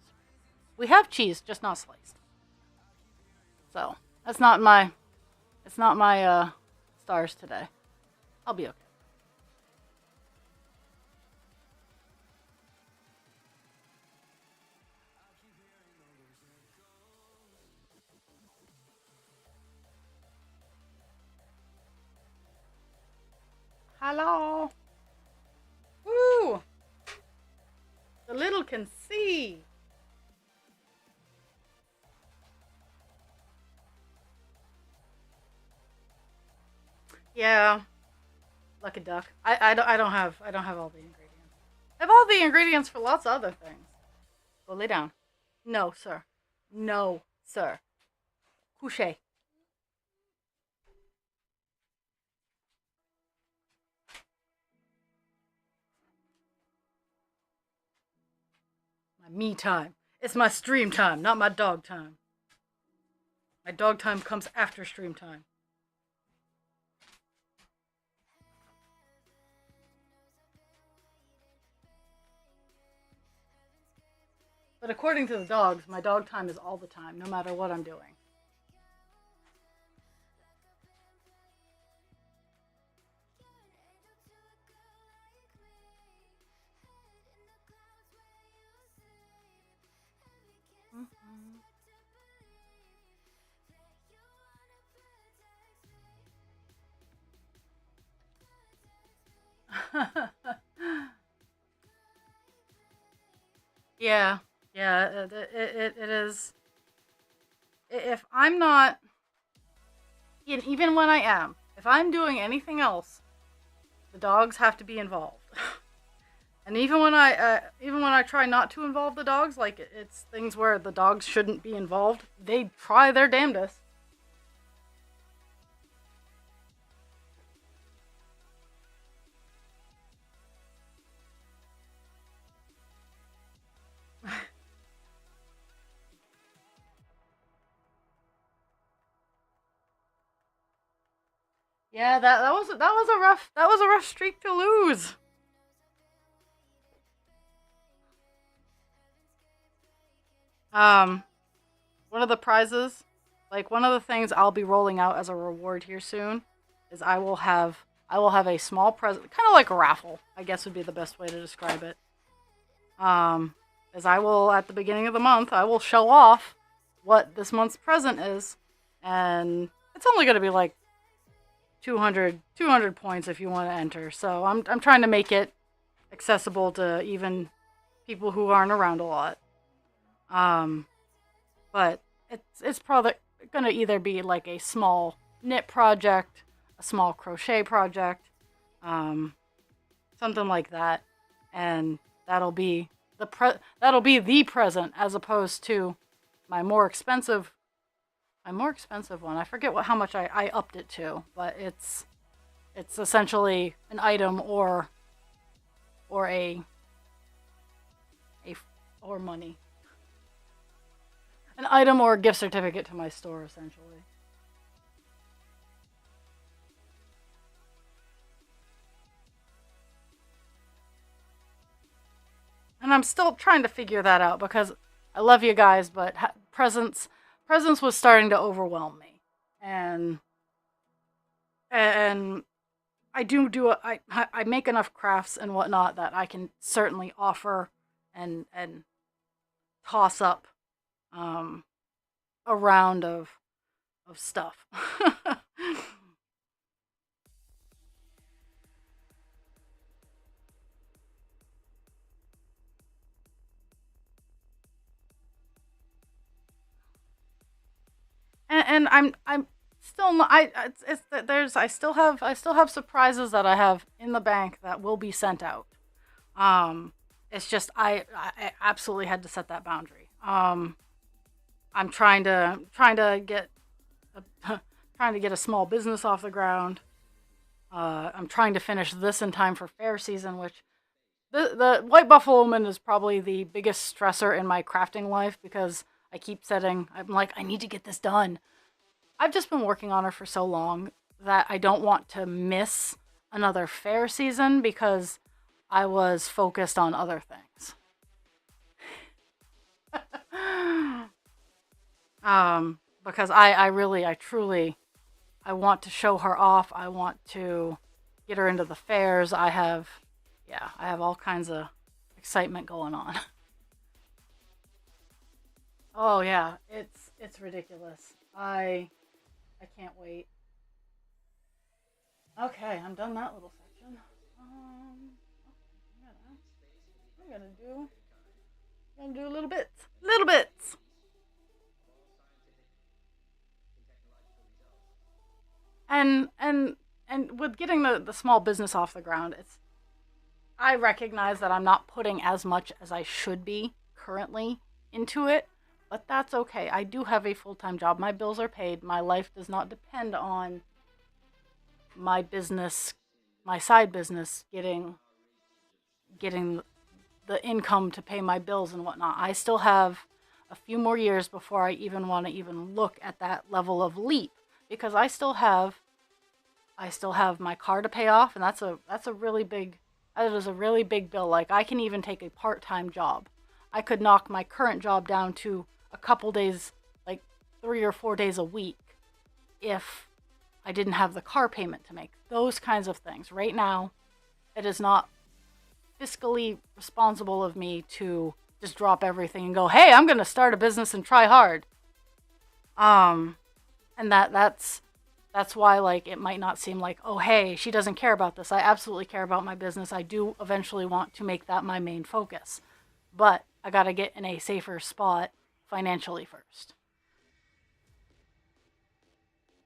We have cheese, just not sliced. So that's not my. It's not my stars today. I'll be okay. Hello. Woo! The little can see. Yeah, lucky duck. I don't have all the ingredients. I have all the ingredients for lots of other things. Go lay down. No, sir. No, sir. Couche. My me time. It's my stream time, not my dog time. My dog time comes after stream time. But according to the dogs, my dog time is all the time, no matter what I'm doing. Yeah, yeah, it is. If I'm not, even when I am, if I'm doing anything else, the dogs have to be involved. And even when I try not to involve the dogs, like it's things where the dogs shouldn't be involved, they try their damnedest. Yeah, that was a rough streak to lose. Um, one of the prizes, like one of the things I'll be rolling out as a reward here soon, is I will have a small present, kind of like a raffle, I guess would be the best way to describe it. Um, as I will at the beginning of the month, I will show off what this month's present is, and it's only going to be like 200 points if you want to enter. So I'm trying to make it accessible to even people who aren't around a lot. Um, but it's probably gonna either be like a small knit project, a small crochet project, um, something like that, and that'll be the present as opposed to my more expensive one. I forget how much I upped it to, but it's essentially an item or a or money. An item or a gift certificate to my store, essentially. I'm still trying to figure that out because I love you guys, but presents was starting to overwhelm me, and and I make enough crafts and whatnot that I can certainly offer and toss up um, a round of stuff. And I'm still not, it's that there's I still have surprises that I have in the bank that will be sent out. Um, it's just I absolutely had to set that boundary. I'm trying to get trying to get a small business off the ground. I'm trying to finish this in time for fair season, which the White Buffalo Woman is probably the biggest stressor in my crafting life because I keep setting. I'm like, I need to get this done. I've just been working on her for so long that I don't want to miss another fair season because I was focused on other things. Because I really, I truly, I want to show her off. I want to get her into the fairs. Yeah, I have all kinds of excitement going on. Oh yeah, it's ridiculous. I can't wait. Okay, I'm done that little section. I'm gonna do little bits, little bits. And with getting the small business off the ground, it's I recognize that I'm not putting as much as I should be currently into it, but that's okay. I do have a full-time job. My bills are paid. My life does not depend on my business, my side business getting the income to pay my bills and whatnot. I still have a few more years before I even want to even look at that level of leap because I still have my car to pay off, and that's a really big that is a really big bill. Like I can even take a part-time job. I could knock my current job down to a couple days, like 3 or 4 days a week, if I didn't have the car payment to make. Those kinds of things. Right now, it is not fiscally responsible of me to just drop everything and go, "Hey, I'm going to start a business and try hard." Um, and that's why like it might not seem like, "Oh, hey, she doesn't care about this." I absolutely care about my business. I do eventually want to make that my main focus. But I got to get in a safer spot financially first.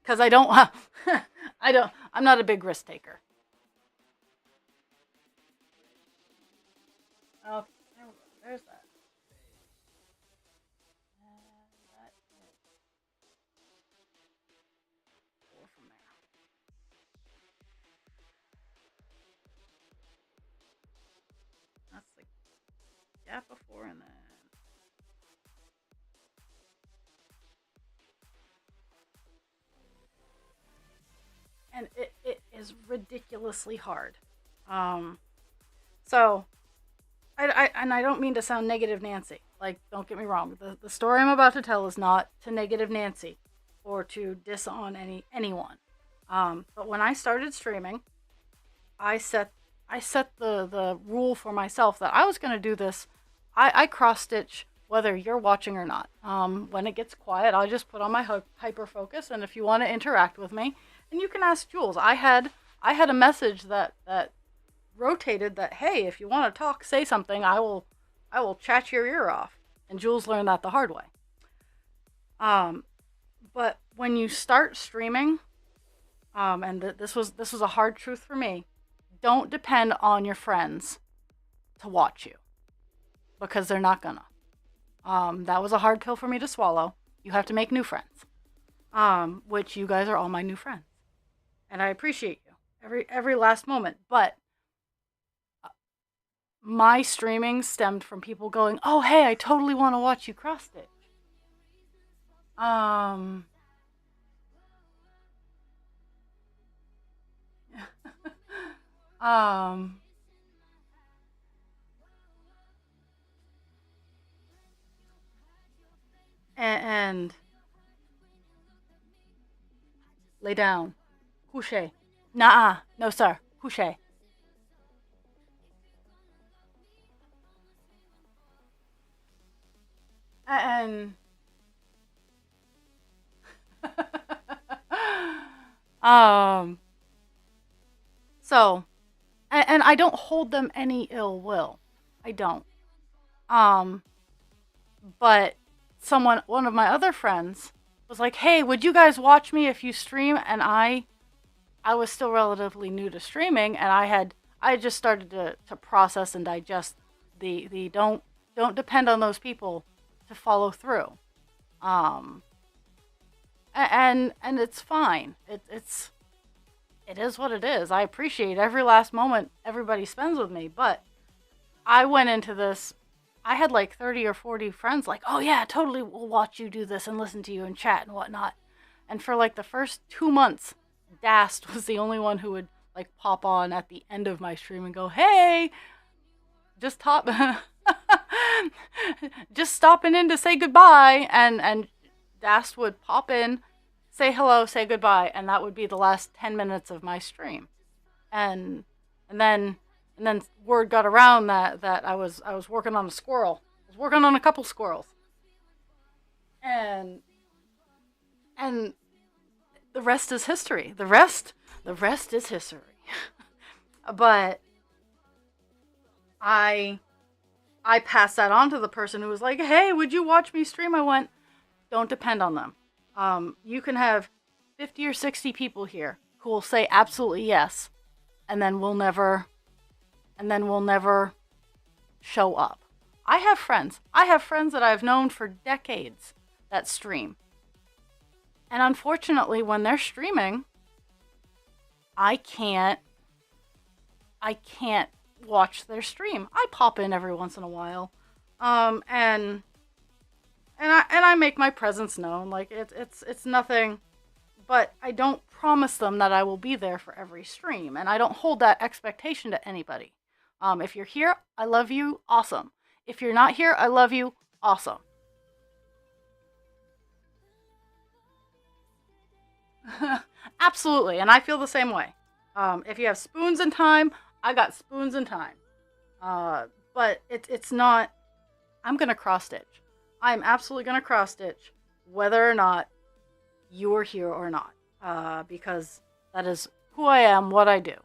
Cuz I don't I'm not a big risk taker. Oh, there's that. And that is 4 from there. That's the gap before and then. And it is ridiculously hard. Um, so I don't mean to sound negative Nancy. Like, don't get me wrong. The story I'm about to tell is not to negative Nancy or to diss on anyone. But when I started streaming, I set I set the rule for myself that I was going to do this. I cross stitch whether you're watching or not. When it gets quiet, I'll just put on my hyper focus, and if you want to interact with me, and you can ask Jules. I had a message that rotated that, hey, if you want to talk, say something. I will chat your ear off. And Jules learned that the hard way. Um, but when you start streaming, and this was a hard truth for me, don't depend on your friends to watch you because they're not gonna. That was a hard pill for me to swallow. You have to make new friends, which you guys are all my new friends, and I appreciate you every last moment. But my streaming stemmed from people going, "Oh, hey, I totally want to watch you cross stitch." Um, um, and lay down. Couche. Nah, no sir. Couche. And um so and I don't hold them any ill will. I don't. Um but one of my other friends was like, "Hey, would you guys watch me if you stream?" And I was still relatively new to streaming, and I had just started to process and digest the don't depend on those people to follow through. Um and it's fine. It is what it is. I appreciate every last moment everybody spends with me, but I went into this. I had like 30 or 40 friends, like, oh yeah, totally, we'll watch you do this and listen to you and chat and whatnot. And for like the first 2 months, Dast was the only one who would like pop on at the end of my stream and go, hey, just top, just stopping in to say goodbye. And Dast would pop in, say hello, say goodbye, and that would be the last 10 minutes of my stream. And and then and then word got around that I was working on a squirrel. I was working on a couple squirrels. And and the rest is history. The rest is history. But I I passed that on to the person who was like, "Hey, would you watch me stream?" I went, "Don't depend on them. You can have 50 or 60 people here who will say absolutely yes, and then we'll never show up." I have friends. I have friends that I've known for decades that stream. And unfortunately, when they're streaming, I can't I can't watch their stream. I pop in every once in a while. And I make my presence known. Like it's nothing, but I don't promise them that I will be there for every stream, and I don't hold that expectation to anybody. If you're here, I love you, awesome. If you're not here, I love you, awesome. Absolutely, and I feel the same way. If you have spoons in time, I got spoons in time. But it's not. I'm gonna cross stitch. I'm absolutely gonna cross stitch, whether or not you're here or not, because that is who I am, what I do.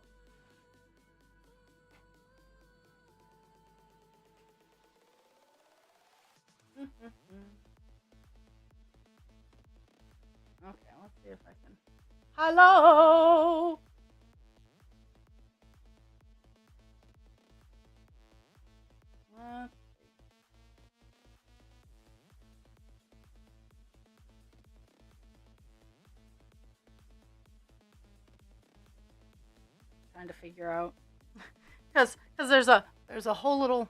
Okay, let's see if I can. Hello. Let's trying to figure out because there's a whole little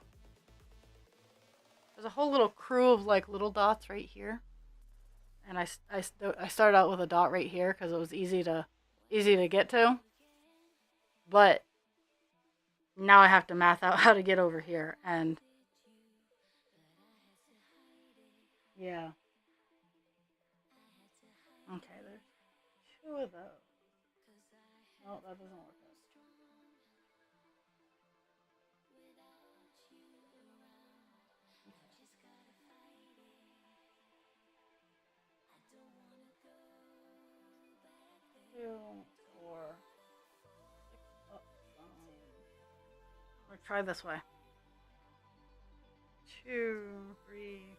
crew of like little dots right here, and I started out with a dot right here because it was easy to get to, but now I have to math out how to get over here, and yeah, okay, there's two of those. No, that doesn't work. Two, four, six. We'll try this way. 2, 3,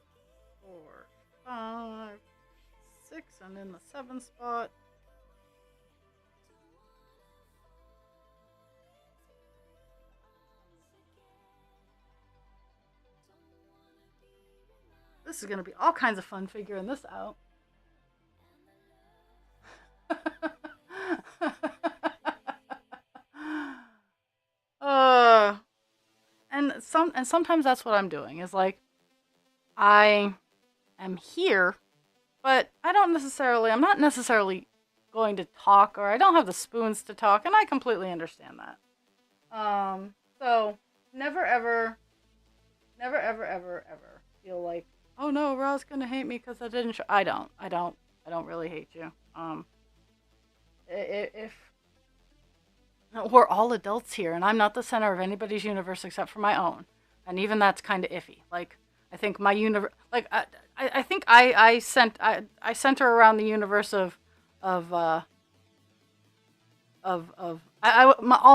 4, 5, 6, and in the 7 spot. This is gonna be all kinds of fun figuring this out. uh, and sometimes that's what I'm doing. Is like I am here, but I'm not necessarily going to talk, or I don't have the spoons to talk, and I completely understand that. So never ever, never ever ever ever feel like oh no, Ra's gonna hate me because I didn't show. I don't really hate you. If we're all adults here, and I'm not the center of anybody's universe except for my own, and even that's kind of iffy. Like, I think my universe, like, I think I center around the universe of all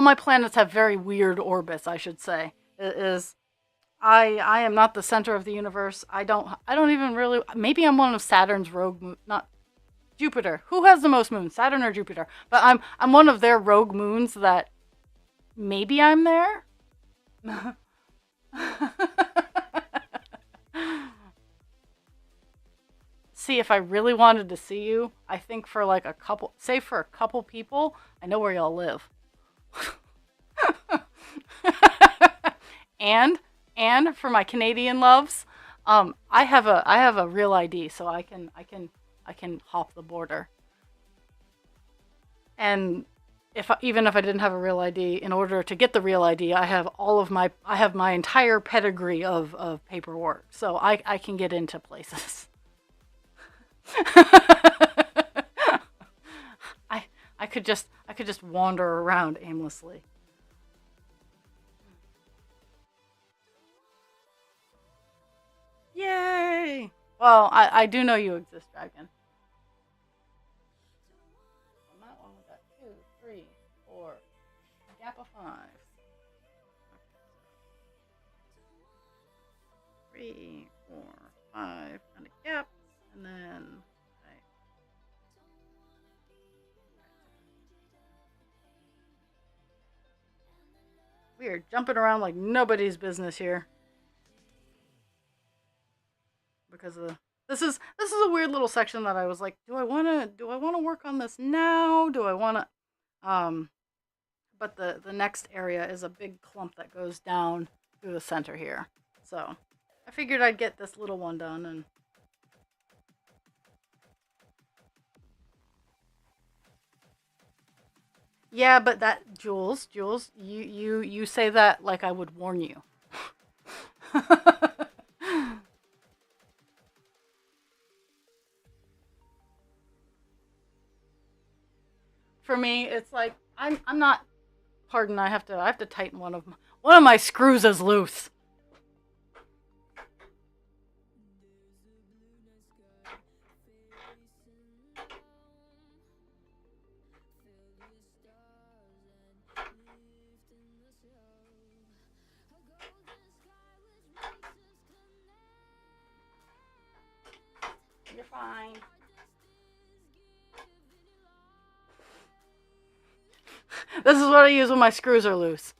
my planets have very weird orbits. I should say is I am not the center of the universe. I don't even really. Maybe I'm one of Saturn's rogue not Jupiter. Who has the most moons, Saturn or Jupiter? But I'm one of their rogue moons that maybe I'm there. See, if I really wanted to see you, I think for like a couple, say for a couple people, I know where y'all live. and and for my Canadian loves, I have a real ID, so I can hop the border. And even if I didn't have a real ID, in order to get the real ID, I have my entire pedigree of paperwork, so I can get into places. I I could just wander around aimlessly. Yay! Well, I do know you exist, Dragon. On that one, we got 2, 3, 4, a gap of 5. Okay, 3, 4, 5, and a gap, and then. Okay. We are jumping around like nobody's business here. Because of this is a weird little section that I was like, do I wanna work on this now? Do I wanna but the next area is a big clump that goes down through the center here. So I figured I'd get this little one done and yeah, but that Jules, you say that like I would warn you. For me, it's like I'm not. Pardon, I have to tighten one of my screws is loose. You're fine. This is what I use when my screws are loose.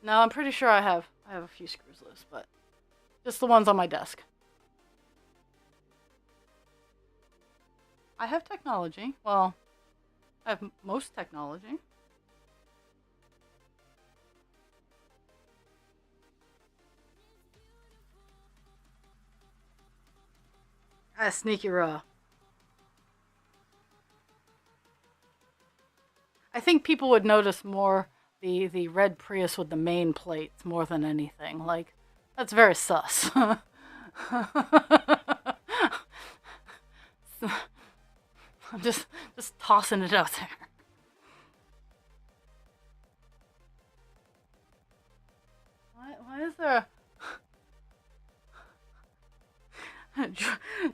No, I'm pretty sure I have a few screws loose, but just the ones on my desk. I have technology. Well, I have most technology. Sneaky raw. I think people would notice more the red Prius with the main plates more than anything. Like, that's very sus. I'm just tossing it out there. Why is there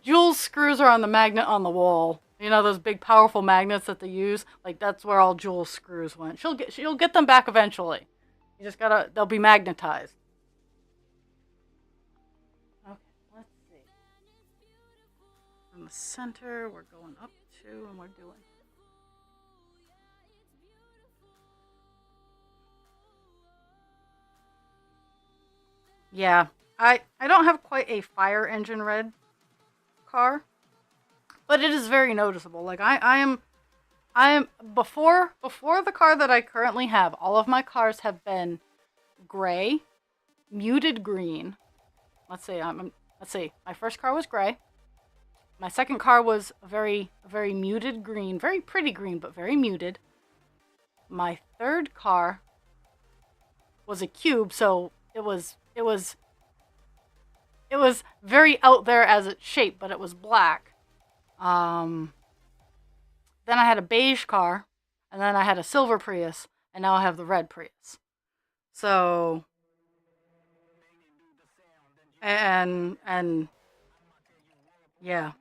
Jules' screws are on the magnet on the wall. You know those big powerful magnets that they use? Like that's where all Jules' screws went. She'll get them back eventually. You just gotta they'll be magnetized. Okay, let's see. From the center, we're going up 2 and we're doing. Yeah. I don't have quite a fire engine red car, but it is very noticeable. Like I am before the car that I currently have, all of my cars have been gray, muted green. Let's see. My first car was gray. My second car was a very muted green, very pretty green, but very muted. My third car was a cube, so it was very out there as its shape, but it was black. Um, then I had a beige car, and then I had a silver Prius, and now I have the red Prius. So and yeah.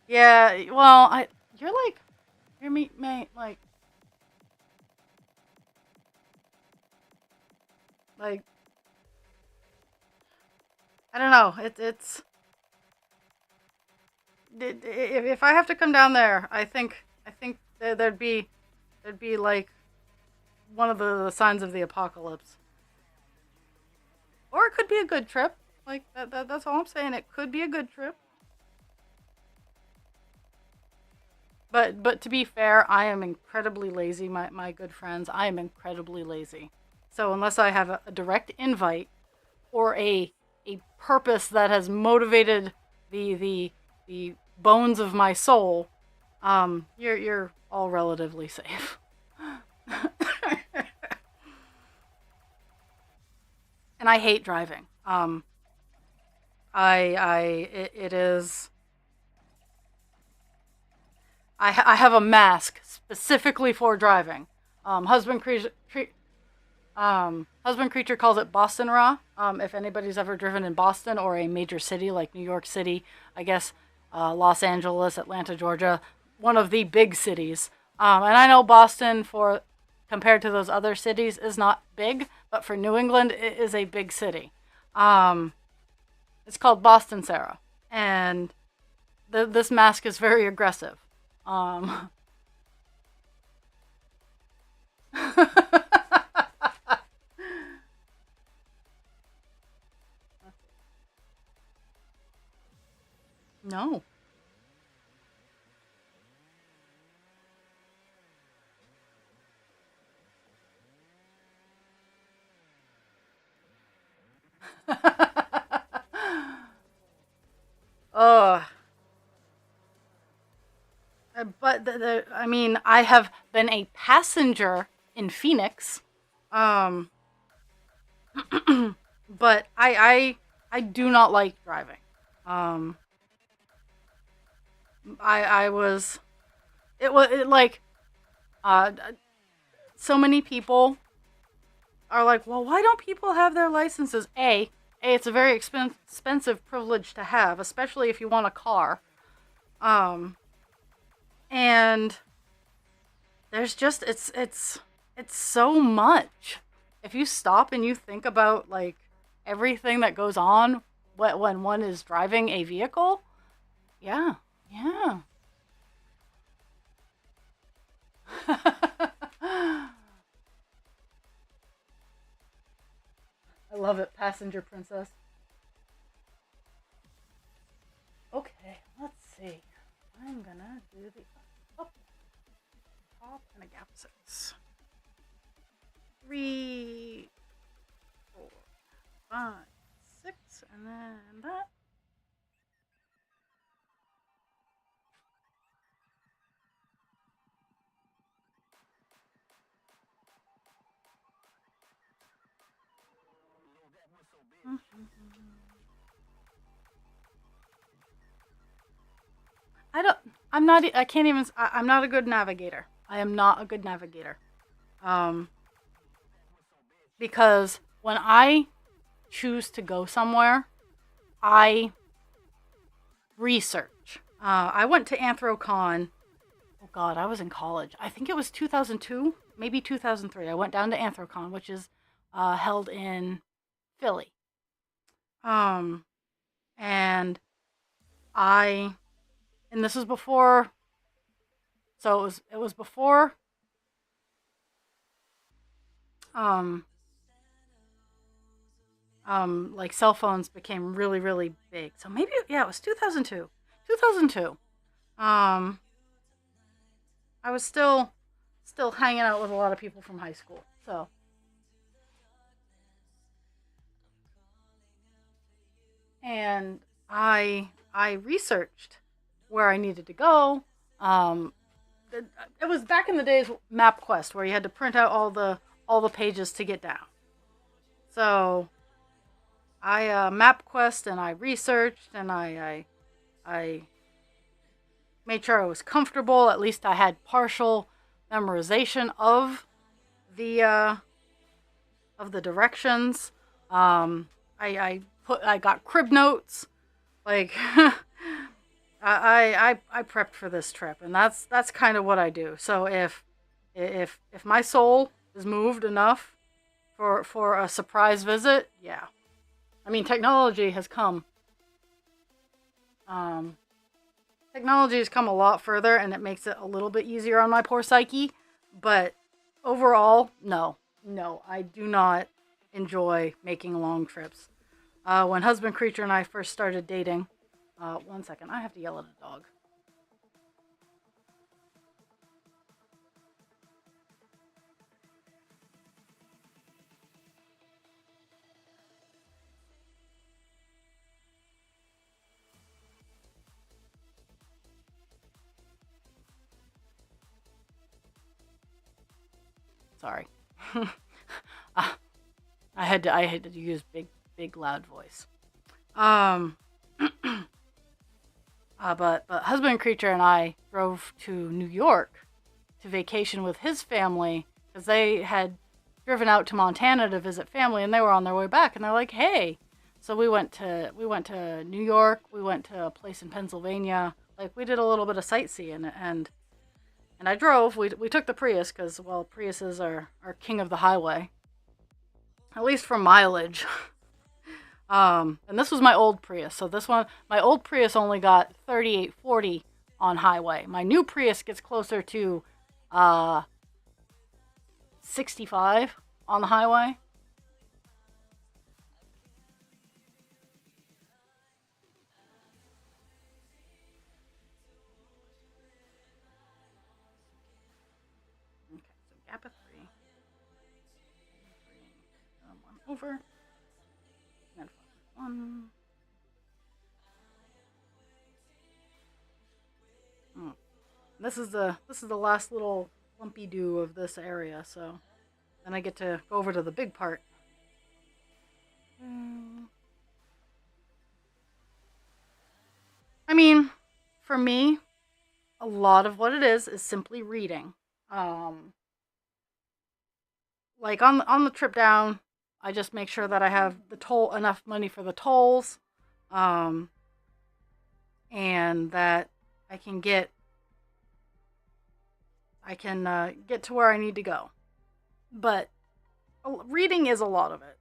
Yeah, well, I you're like you're me mate like I don't know. If I have to come down there, I think there'd be like one of the signs of the apocalypse. Or it could be a good trip. Like that's all I'm saying. It could be a good trip. But to be fair, I am incredibly lazy, my good friends. I am incredibly lazy. So unless I have a direct invite or a purpose that has motivated the bones of my soul, you're all relatively safe. And I hate driving. It is. I have a mask specifically for driving. Husband Husband Creature calls it Boston Raw. If anybody's ever driven in Boston or a major city like New York City, I guess Los Angeles, Atlanta, Georgia, one of the big cities. And I know Boston, for compared to those other cities, is not big, but for New England, it is a big city. Um, it's called Boston Sarah, and this mask is very aggressive. Um, no. Ugh. But I mean, I have been a passenger in Phoenix, um, but I do not like driving. Um, I was like uh, so many people are like, well, why don't people have their licenses? It's a very expensive privilege to have, especially if you want a car. Um, and there's just it's so much. If you stop and you think about like everything that goes on when one is driving a vehicle, yeah, yeah. I love it, passenger princess. Okay, let's see. I'm gonna do the up, top, and a gap six. 3, 4, 5, 6, and then that. I don't. I'm not. I can't even. I'm not a good navigator. I am not a good navigator. Um, because when I choose to go somewhere, I research. I went to Anthrocon. Oh God, I was in college. I think it was 2002, maybe 2003. I went down to Anthrocon, which is held in Philly. Um, and I and this was before. So it was before um like cell phones became really big. So maybe yeah, it was 2002. 2002. Um I was still still hanging out with a lot of people from high school. So, and I researched where I needed to go. Um, it was back in the days MapQuest where you had to print out all the pages to get down. So I MapQuest and I researched and I made sure I was comfortable. At least I had partial memorization of the directions. I got crib notes. Like I prepped for this trip, and that's kind of what I do. So if my soul is moved enough for a surprise visit, yeah. I mean, technology has come. Um, Technology has come a lot further, and it makes it a little bit easier on my poor psyche. But overall, no, I do not enjoy making long trips. When husband creature and I first started dating, one second, I have to yell at a dog. Sorry. I had to use big loud voice. But husband creature and I drove to New York to vacation with his family because they had driven out to Montana to visit family, and they were on their way back, and they're like, "Hey." So we went to New York. We went to a place in Pennsylvania. Like, we did a little bit of sightseeing, and I drove. We took the Prius because, well, Priuses are king of the highway, at least for mileage. And this was my old Prius. So this one, my old Prius only got 3840 on highway. My new Prius gets closer to 65 on the highway. Okay, so gap of 3. One over. And then 1. This is the last little lumpy do of this area, so then I get to go over to the big part. I mean, for me, a lot of what it is simply reading. Like on the trip down, I just make sure that I have enough money for the tolls, um, and that I can get get to where I need to go. But reading is a lot of it.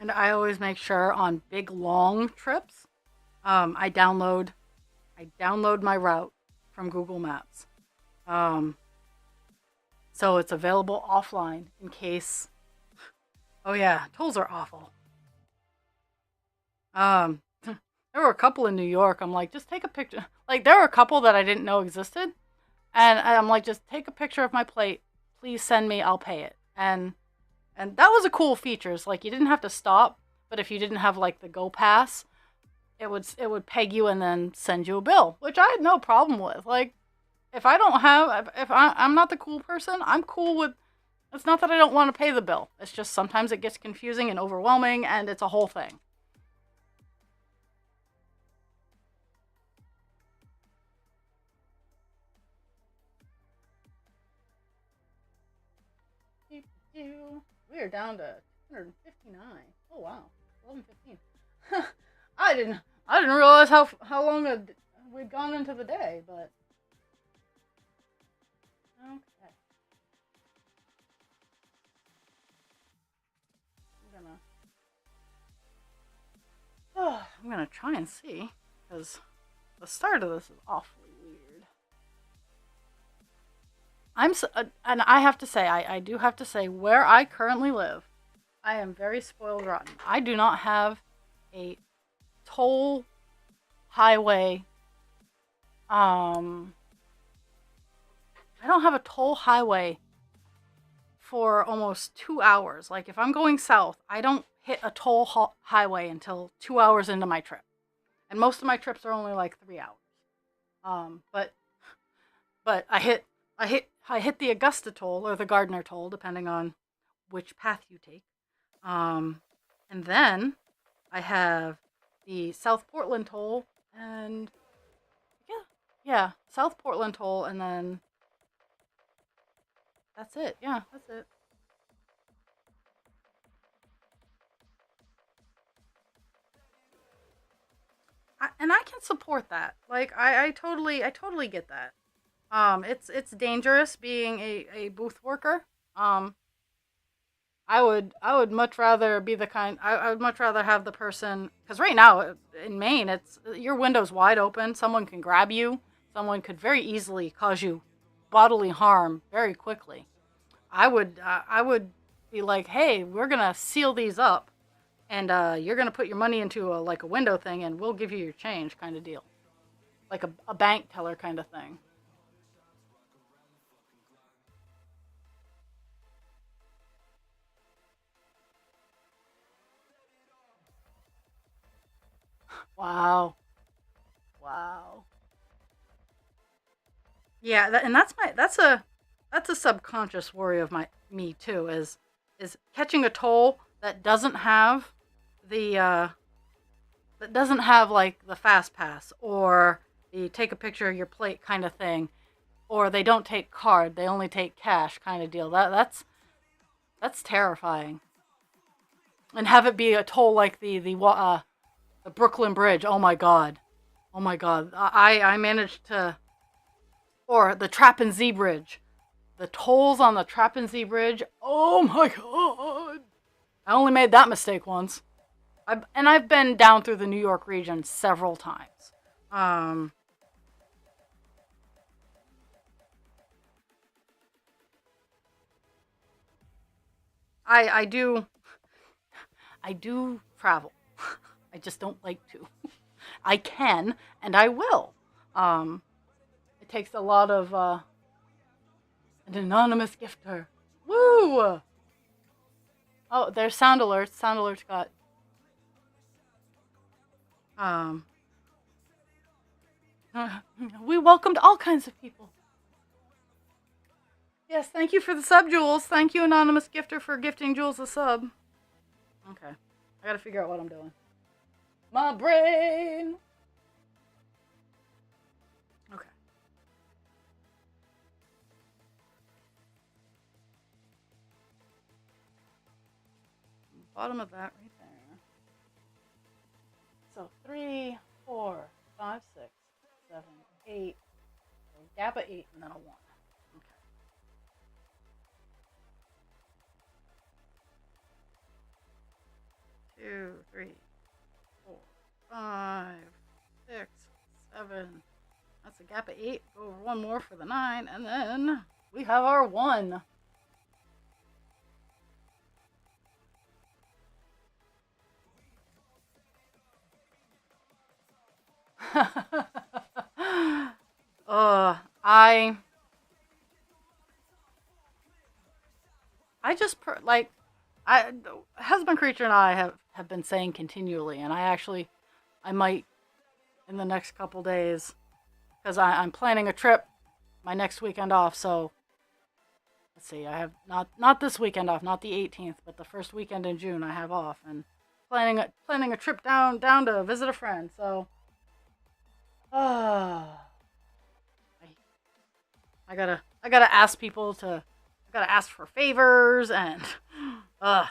And I always make sure on big long trips, I download my route from Google Maps. Um, so it's available offline in case. Oh yeah, tolls are awful. There were a couple in New York. I'm like, just take a picture. Like, there were a couple that I didn't know existed, and I'm like, just take a picture of my plate. Please send me. I'll pay it. And that was a cool feature. It's like you didn't have to stop, but if you didn't have like the Go Pass, it would peg you and then send you a bill, which I had no problem with. Like, if I don't have if I'm not the cool person, I'm cool with. It's not that I don't want to pay the bill. It's just sometimes it gets confusing and overwhelming, and it's a whole thing. We are down to 259. Oh wow, 11:15. I didn't I didn't realize how long we'd gone into the day, but okay. I'm gonna try and see, because the start of this is awfully weird. And I have to say, I do have to say, where I currently live, I am very spoiled rotten. I do not have a toll highway. Um, I don't have a toll highway for almost 2 hours. Like if I'm going south, I don't hit a toll highway until 2 hours into my trip, and most of my trips are only like 3 hours. But I hit the Augusta toll or the Gardner toll, depending on which path you take. Um, and then I have the South Portland toll, and yeah, yeah, South Portland toll, and then that's it. Yeah, that's it. And I can support that. Like I totally get that. It's dangerous being a booth worker. Um, I would much rather be the kind. I would much rather have the person, because right now in Maine, it's your window's wide open. Someone can grab you. Someone could very easily cause you bodily harm very quickly. I would be like, hey, we're gonna seal these up, and you're gonna put your money into a window thing, and we'll give you your change, kind of deal, like a bank teller kind of thing. Wow, wow. Yeah, and that's a subconscious worry of my me too, is catching a toll that doesn't have the like the fast pass or the take a picture of your plate kind of thing, or they don't take card, they only take cash kind of deal. That's terrifying. And have it be a toll like the Brooklyn Bridge. Oh my god. Oh my god. I managed to, or the Tappan Zee Bridge. The tolls on the Tappan Zee Bridge. Oh my god. I only made that mistake once. I've been down through the New York region several times. Um, I do travel. I just don't like to. I can and I will. Um, it takes a lot of an anonymous gifter. Woo! Oh, there's sound alerts. Sound alerts got um. We welcomed all kinds of people. Yes, thank you for the sub, Jules. Thank you, anonymous gifter, for gifting Jules a sub. Okay, I gotta figure out what I'm doing. My brain. Okay. Bottom of that right there. So 3, 4, 5, 6, 7, 8. So gap of 8 and then a 1. Okay. 2, 3, 4, 5, 6, 7. That's a gap of 8. Go over one more for the 9, and then we have our 1. I just like I husband creature and I have been saying continually, and I might in the next couple days, because I'm planning a trip my next weekend off. So let's see, I have not this weekend off, not the 18th, but the first weekend in June I have off, and planning a trip down to visit a friend. So I I gotta ask people to, I gotta ask for favors, and uh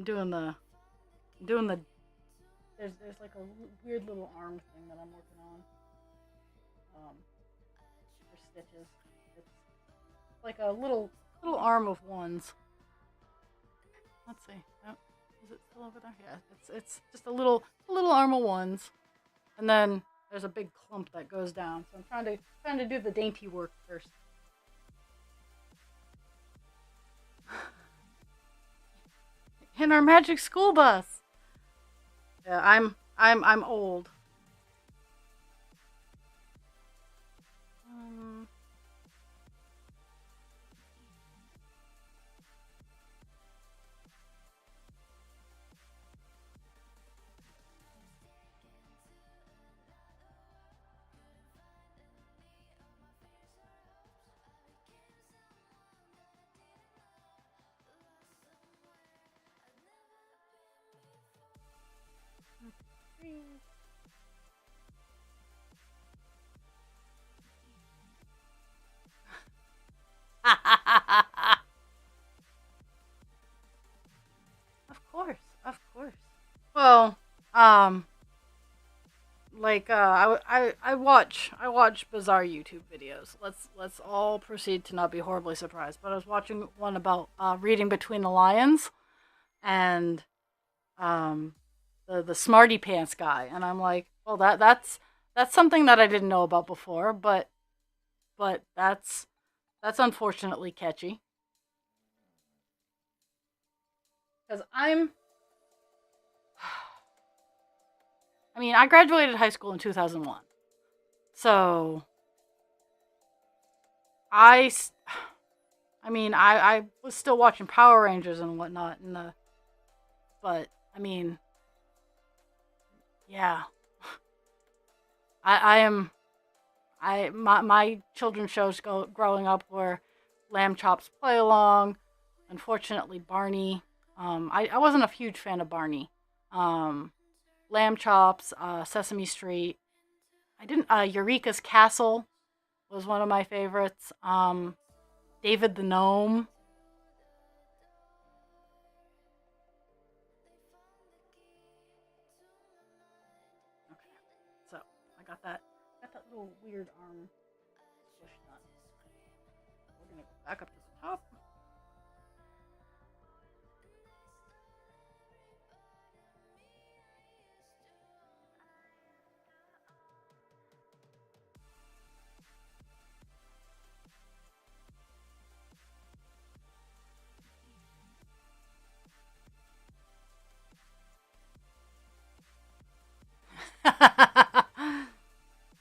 doing the. There's like a weird little arm thing that I'm working on. For stitches. It's like a little arm of ones. Let's see. Oh, is it still over there? Yeah, it's just a little arm of ones, and then there's a big clump that goes down. So I'm trying to do the dainty work first. In our magic school bus. Yeah, I'm old. Um, of course. Well, like I watch bizarre YouTube videos. Let's all proceed to not be horribly surprised. But I was watching one about reading between the lines, and um the smarty pants guy, and I'm like, well, that's something that I didn't know about before, but that's unfortunately catchy because I mean, I graduated high school in 2001. So I I mean, I was still watching Power Rangers and whatnot, but I mean, yeah, I am my children's shows growing up were Lamb Chops Play Along, unfortunately Barney. I wasn't a huge fan of Barney. Um, Lamb Chops, Sesame Street. I didn't. Eureka's Castle was one of my favorites. David the Gnome. Okay, so I got that little weird arm squish done. We're gonna go back up to the top.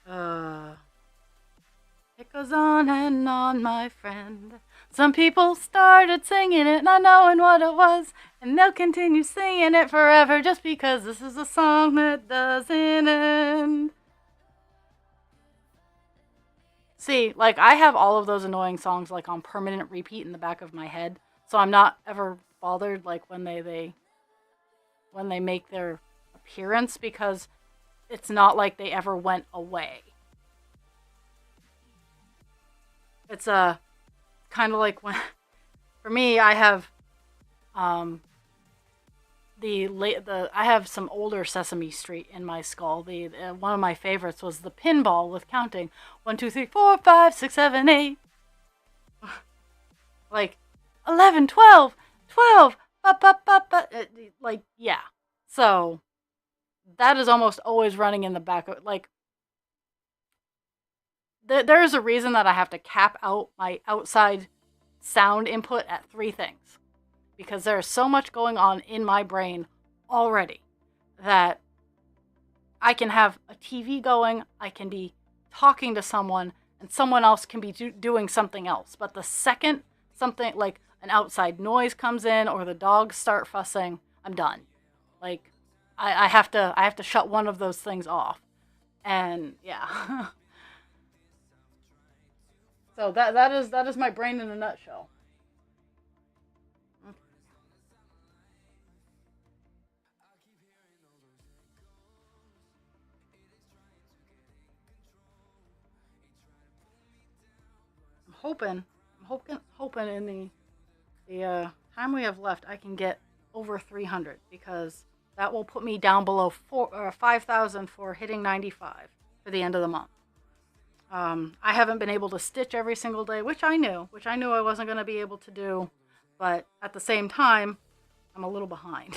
uh, it goes on and on, my friend. Some people started singing it, not knowing what it was, and they'll continue singing it forever just because this is a song that doesn't end. See, like I have all of those annoying songs like on permanent repeat in the back of my head, so I'm not ever bothered like when they make their appearance because it's not like they ever went away. It's kind of like when for me I have um the I have some older Sesame Street in my skull. The one of my favorites was the pinball with counting 1, 2, 3, 4, 5, 6, 7, 8, like 11, 12, 12, like yeah. So that is almost always running in the back of like there is a reason that I have to cap out my outside sound input at 3 things because there is so much going on in my brain already that I can have a TV going, I can be talking to someone, and someone else can be doing something else. But the second something like an outside noise comes in or the dogs start fussing, I'm done. Like I have to shut one of those things off, and yeah. So that is my brain in a nutshell. I'm hoping in the time we have left, I can get over 300 because that will put me down below 5,000 for hitting 95 for the end of the month. I haven't been able to stitch every single day, which I knew I wasn't going to be able to do, but at the same time, I'm a little behind.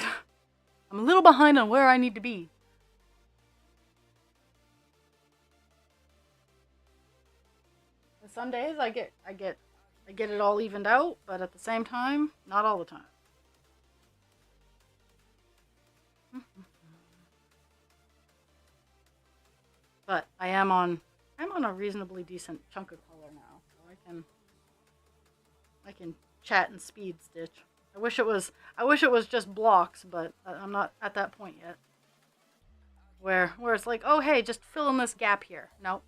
I'm a little behind on where I need to be. And some days I get it all evened out, but at the same time, not all the time. But I'm on a reasonably decent chunk of color now, so I can chat and speed stitch. I wish it was just blocks, but I'm not at that point yet. Where it's like, oh hey, just fill in this gap here. No,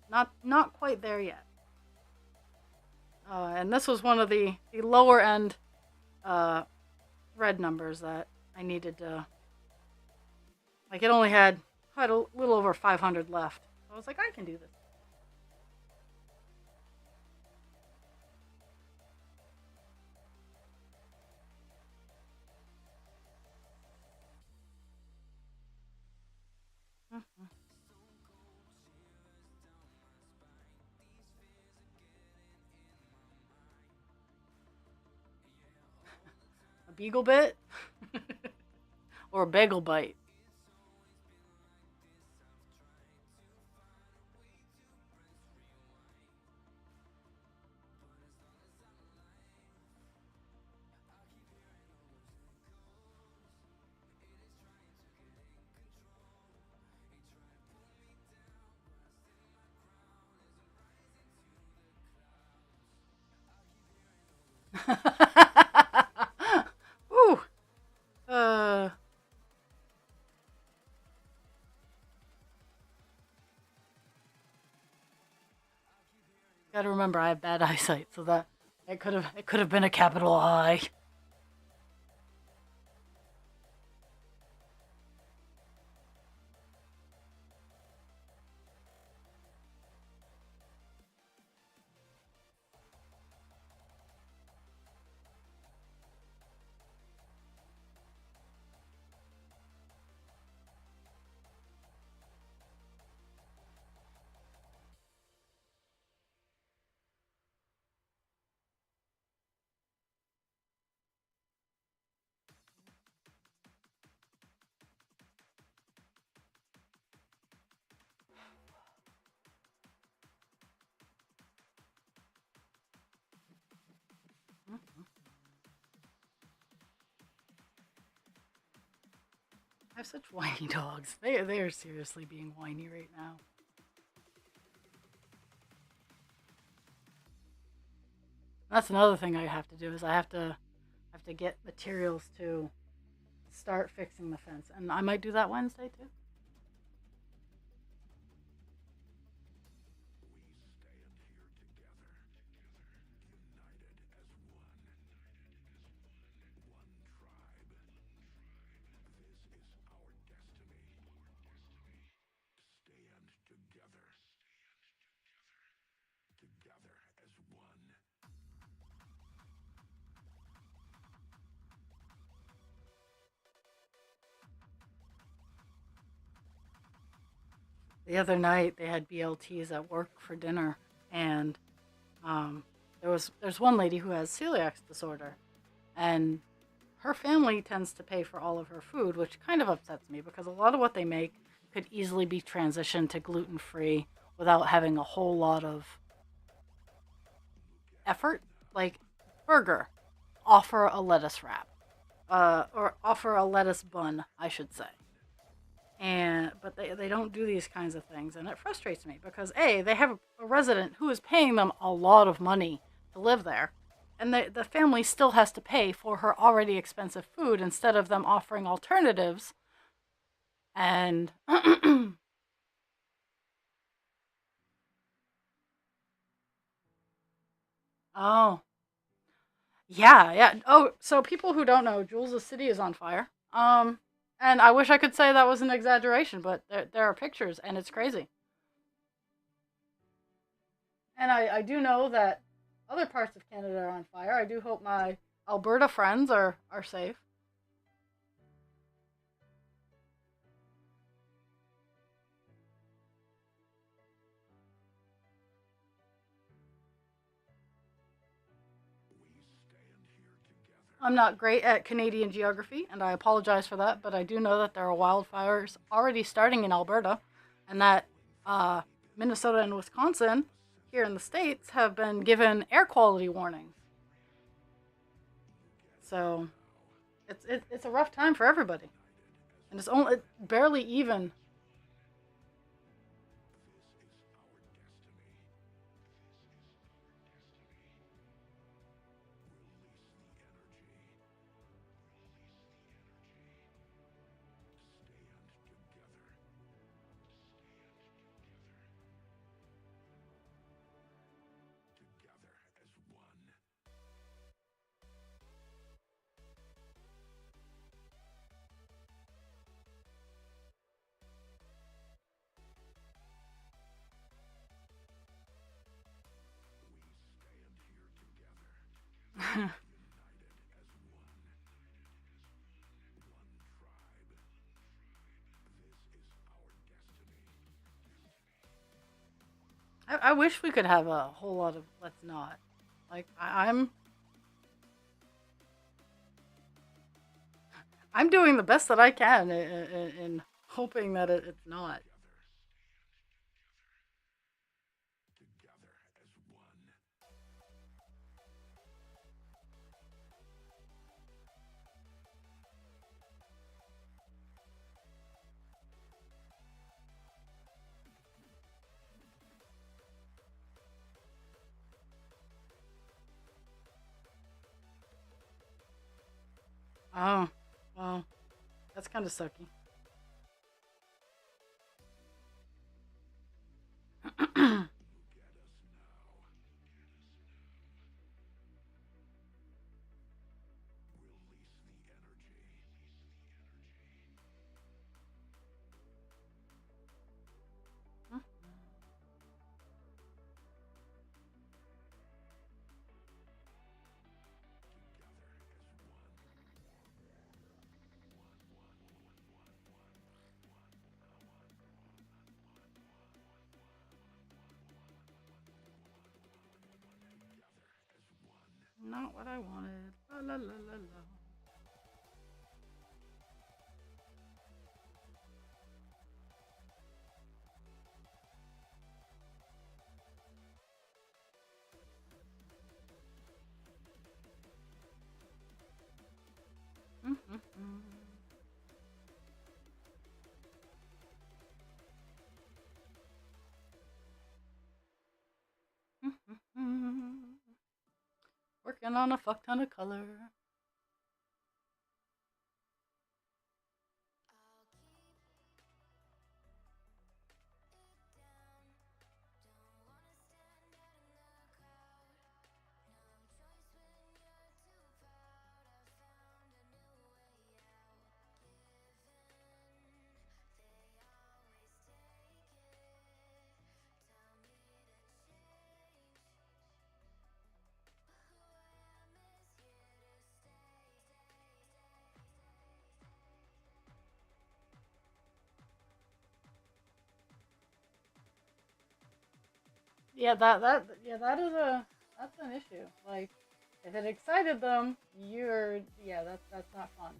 not quite there yet. And this was one of the lower end red numbers that I needed to. Like, it only had a little over 500 left. So I was like, I can do this. A beagle bit? Or a bagel bite? Ooh. Gotta remember I have bad eyesight, so that it could have been a capital I. I have such whiny dogs. They are seriously being whiny right now. That's another thing I have to do is I have to get materials to start fixing the fence, and I might do that Wednesday too. The other night they had BLTs at work for dinner, and um, there's one lady who has celiac disorder, and her family tends to pay for all of her food, which kind of upsets me because a lot of what they make could easily be transitioned to gluten free without having a whole lot of effort. Like, burger, offer a lettuce wrap, or offer a lettuce bun, I should say. But they don't do these kinds of things, and it frustrates me because they have a resident who is paying them a lot of money to live there, and the family still has to pay for her already expensive food instead of them offering alternatives. And oh, yeah. Oh, so people who don't know, Jules' city is on fire. And I wish I could say that was an exaggeration, but there are pictures, and it's crazy. And I do know that other parts of Canada are on fire. I do hope my Alberta friends are safe. I'm not great at Canadian geography, and I apologize for that, but I do know that there are wildfires already starting in Alberta, and that uh, Minnesota and Wisconsin, here in the States, have been given air quality warnings. So it's a rough time for everybody, and it's barely even. I wish we could have a whole lot of let's not. Like I'm doing the best that I can in hoping that it's not. Oh, well, that's kind of sucky. Not what I wanted. La la la la la. Working on a fuck ton of color. That is a that's an issue. Like if it excited them, that's not fun.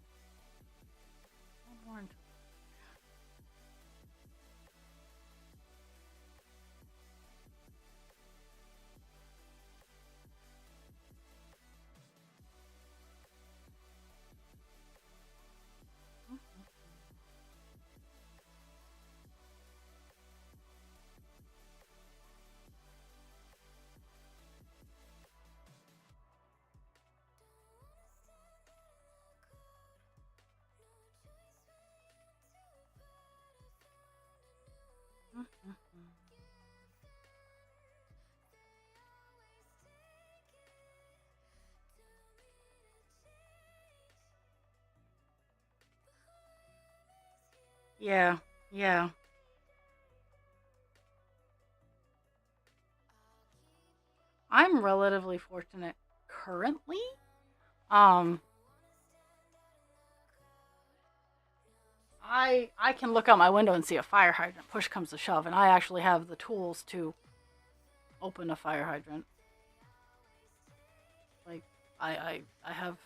Yeah, yeah. I'm relatively fortunate currently. Um, I can look out my window and see a fire hydrant. Push comes to shove, and I actually have the tools to open a fire hydrant. Like I have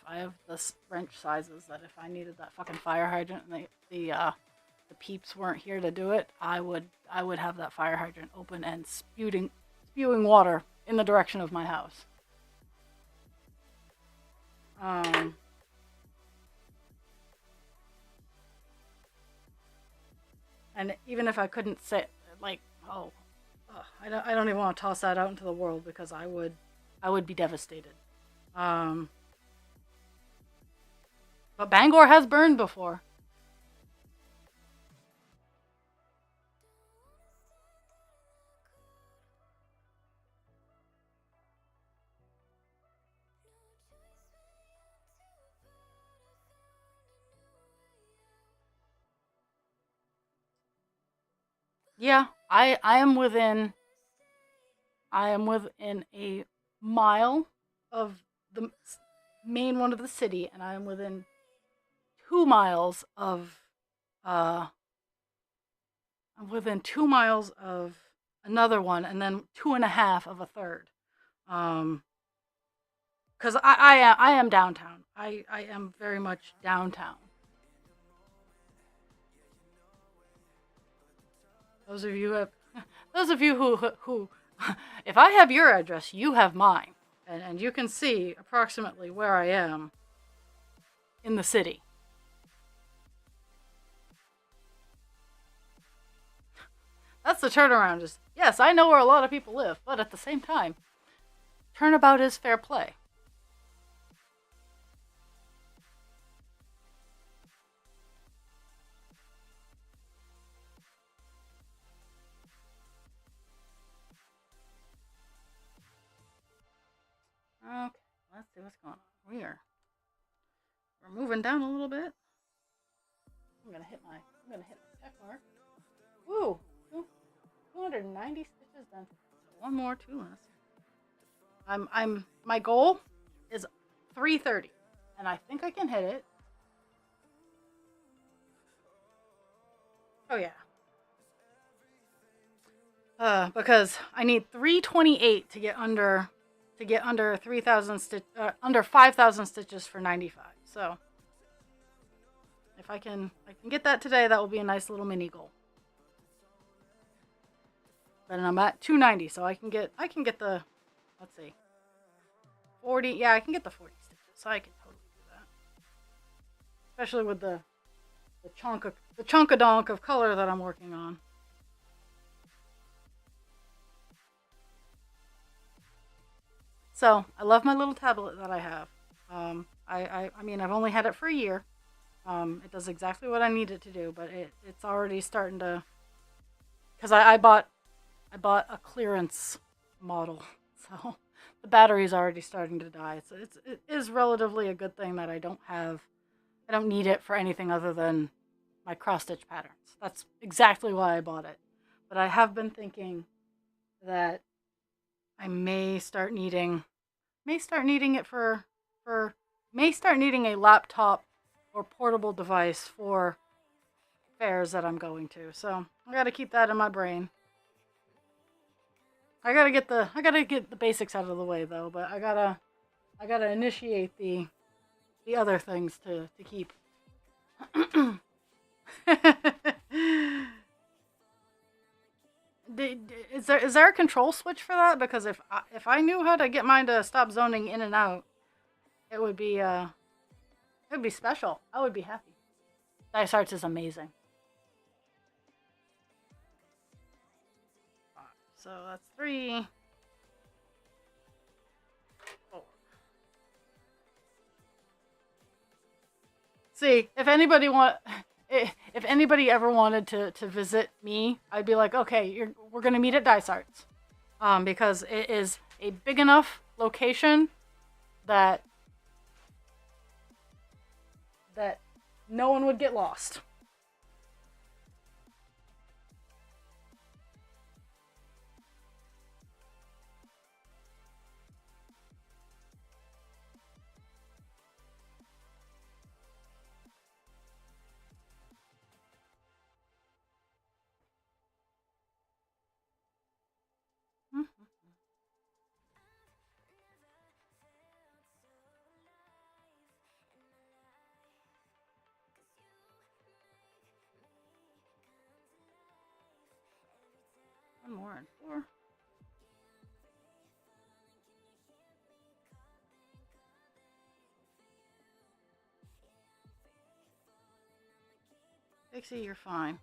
the wrench sizes that if I needed that fucking fire hydrant and the peeps weren't here to do it, I would have that fire hydrant open and spewing water in the direction of my house. Um, and even if I couldn't say like, oh, I don't even want to toss that out into the world because I would be devastated. Um, but Bangor has burned before. Yeah, I am within a mile of the main one of the city, and I am within 2 miles of uh I'm within 2 miles of another one, and then two and a half of a third. Um, because I am downtown. I am very much downtown. Those of you who have, those of you who if I have your address, you have mine, and you can see approximately where I am in the city. That's the turnaround. Is yes, I know where a lot of people live, but at the same time, turnabout is fair play. Okay, let's see what's going on. We're moving down a little bit. I'm gonna hit my check mark. Woo! 290 stitches done. So one more, two less. My goal is 330, and I think I can hit it. Oh yeah. Because I need 328 to get under 3,000 under 5,000 stitches for 95. So if I can get that today, that will be a nice little mini goal. But I'm at 290, so I can get the, let's see, 40. Yeah, I can get the 40 stitches, so I can totally do that. Especially with the chunk-a-donk of color that I'm working on. So I love my little tablet that I have. I mean, I've only had it for a year. It does exactly what I need it to do, but it's already starting to. Because I bought a clearance model, so the battery's already starting to die. So it is relatively a good thing that I don't need it for anything other than my cross stitch patterns. That's exactly why I bought it. But I have been thinking that I for may start needing a laptop or portable device for fairs that I'm going to. So I gotta keep that in my brain. I gotta get the basics out of the way though, but I gotta initiate the other things to keep. Is there a control switch for that? Because if I knew how to get mine to stop zoning in and out, it would be special. I would be happy. Dice Arts is amazing. So that's 3, 4. See, if anybody ever wanted to visit me, I'd be like, okay, we're gonna meet at Dice Arts, because it is a big enough location that that no one would get lost. One more and 4. Dixie, you're fine.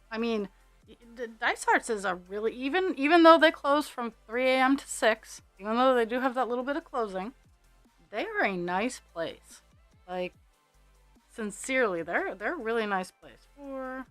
I mean, the Dice Arts is a really even though they close from 3 a.m. to 6, even though they do have that little bit of closing, they are a nice place. Like, sincerely, they're a really nice place. 4.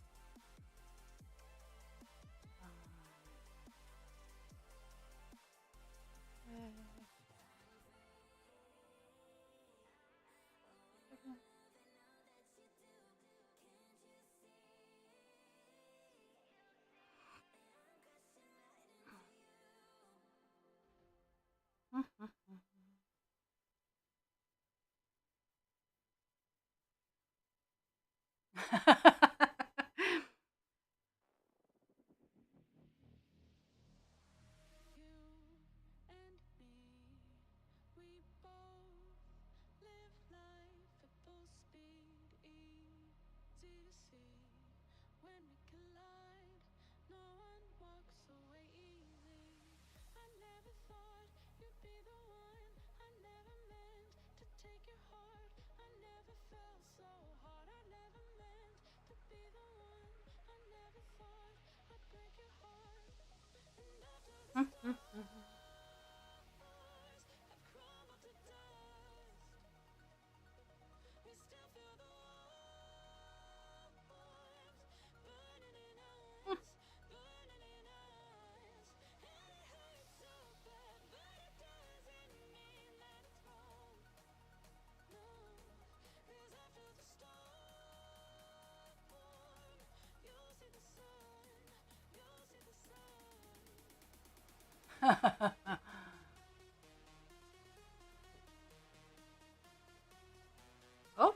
Oh,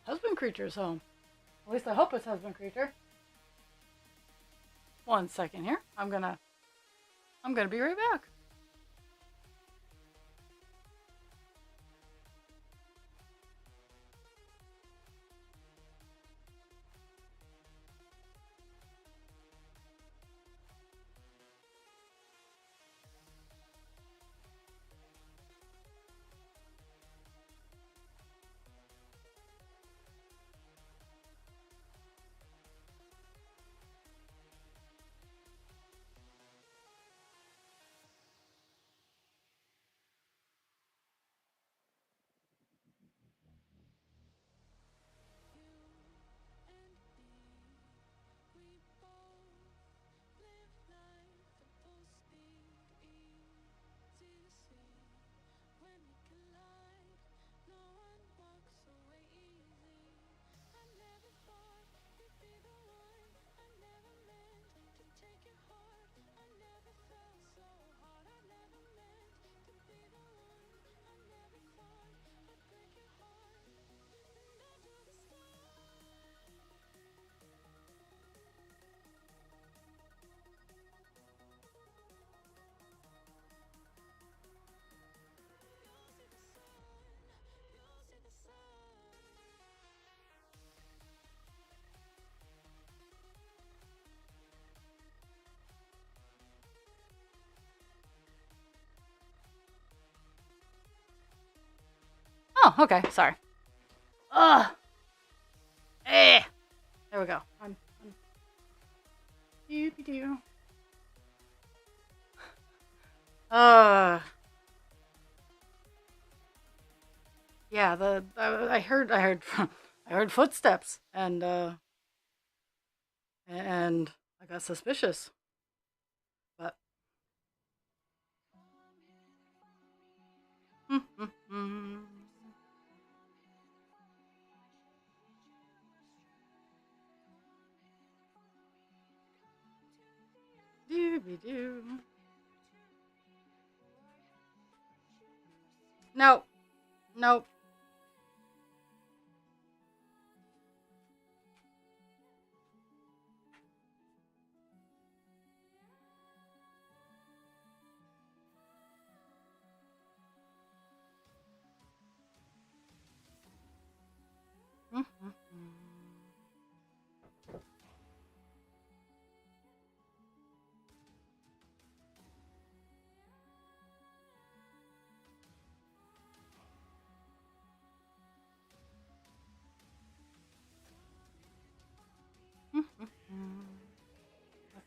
husband creature's home. At least I hope it's husband creature. 1 second here. I'm gonna be right back. Oh, okay. Sorry. Ugh. Eh. There we go. I'm doo. Yeah. I heard I heard footsteps and I got suspicious. But Scooby-Doo. Nope. Nope. Let's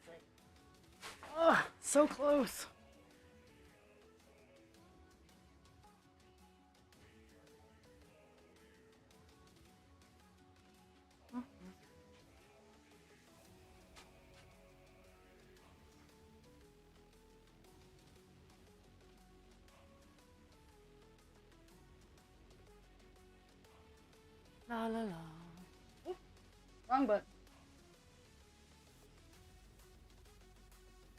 see. Oh, so close. La la la. Oop, wrong button.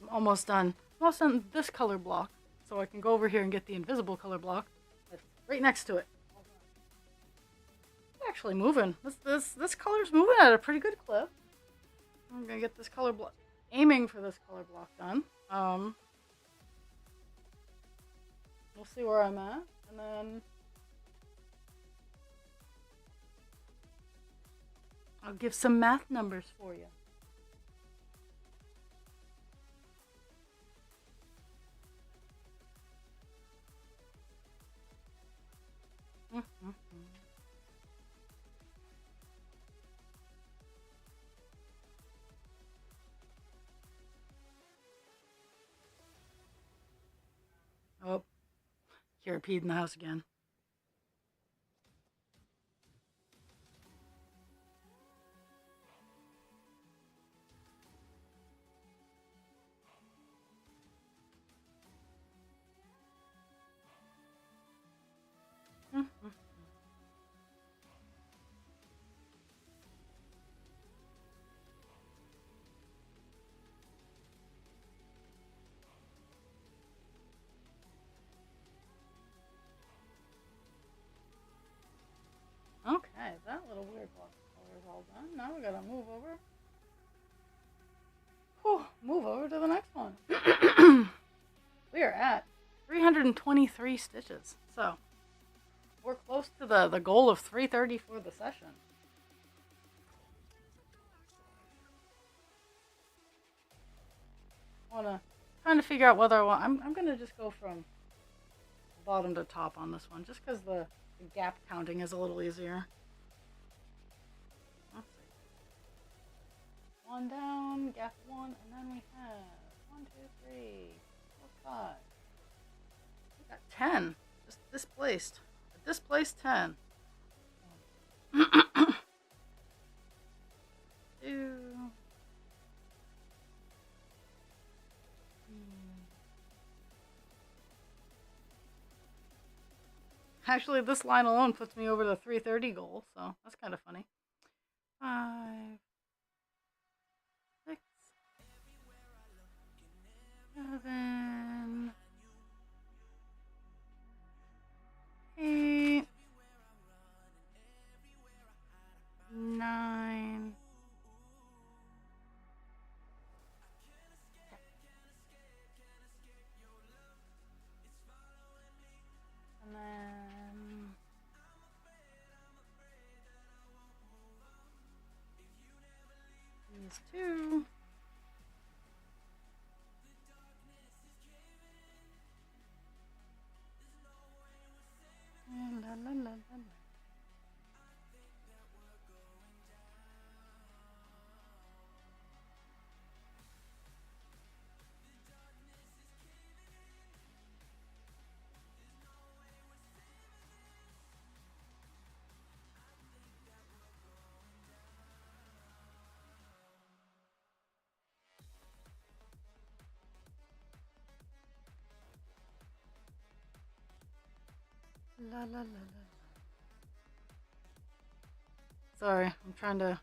I'm almost done. Almost done this color block, so I can go over here and get the invisible color block that's right next to it. It's actually moving. This color's moving at a pretty good clip. I'm gonna get this color block, aiming for this color block done. We'll see where I'm at, and then I'll give some math numbers for you. Oh, Kira peed in the house again. Okay, that little weird block of color is all done. Now we gotta move over. Whew, move over to the next one. We are at 323 stitches. So, we're close to the goal of 330 for the session. Trying to figure out whether I want. I'm gonna just go from bottom to top on this one, just because the gap counting is a little easier. Let's see. One down, gap one, and then we have 1, 2, 3, 4, 5. We got 10. Just displaced. Displaced 10. 2. Actually, this line alone puts me over the 330 goal, so that's kind of funny. 5, 6, 7, 8, 9. And then these 2. And la la la la la. La la la la. Sorry, I'm trying to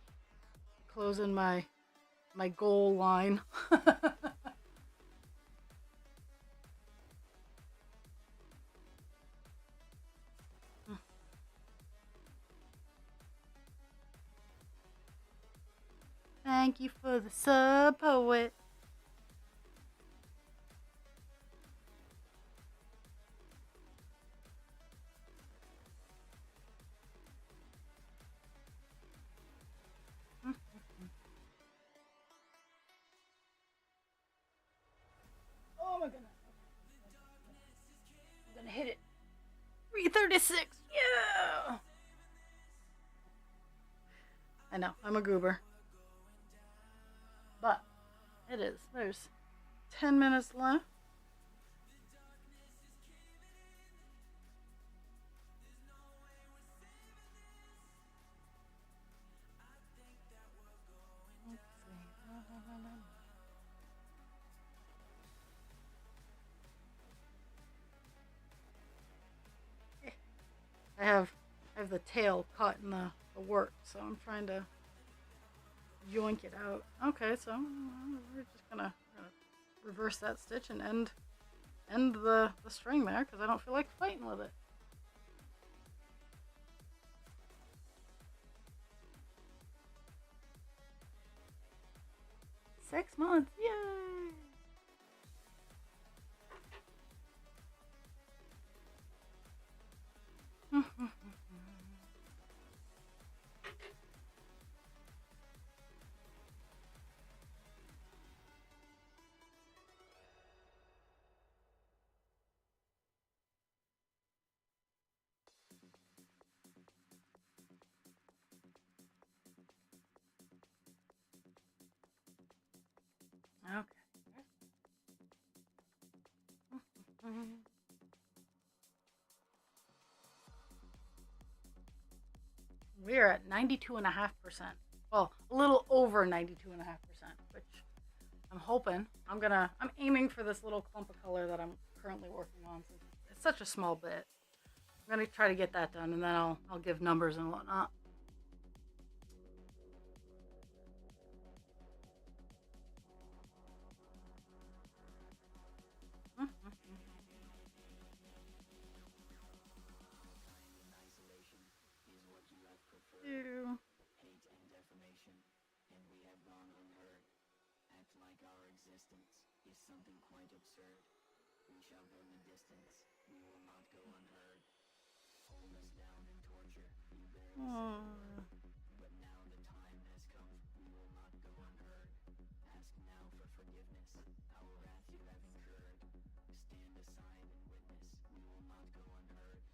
close in my goal line. Sub poet. Oh my goodness. I'm gonna hit it. 336. Yeah. I know, I'm a goober. But it is. There's 10 minutes left. I have the tail caught in the work, so I'm trying to yoink it out. Okay, so we're just gonna reverse that stitch and end the string there because I don't feel like fighting with it. 6 months, yay! Okay. We're at 92.5%. Well, a little over 92.5%, which I'm hoping. I'm aiming for this little clump of color that I'm currently working on. Since it's such a small bit. I'm gonna try to get that done, and then I'll give numbers and whatnot. Ew. Hate and defamation, and we have gone unheard. Act like our existence is something quite absurd. We shall go the distance, we will not go unheard. Hold us down and torture, you barely said a word. But now the time has come, we will not go unheard. Ask now for forgiveness, our wrath you have incurred. Stand aside and witness, we will not go unheard.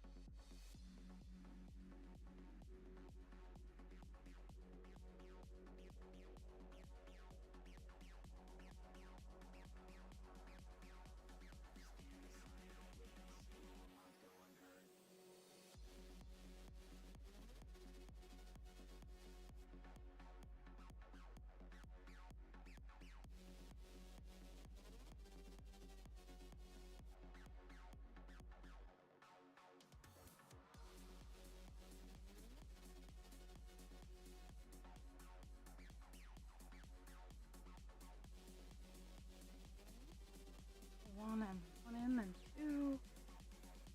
One in and two. Hate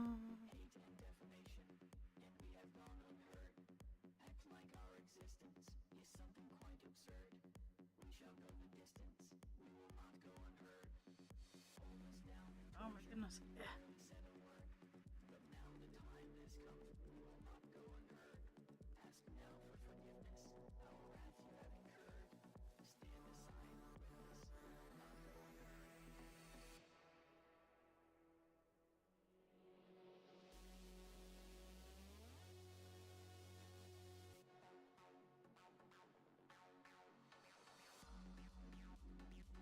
and defamation, and we have gone unheard. Act like our existence is something quite absurd. We shall go the distance, we will not go unheard. Hold us down and Oh my goodness. Yeah. barely said a word. But now the time has come, we will not go unheard. Ask now for forgiveness, our wrath you have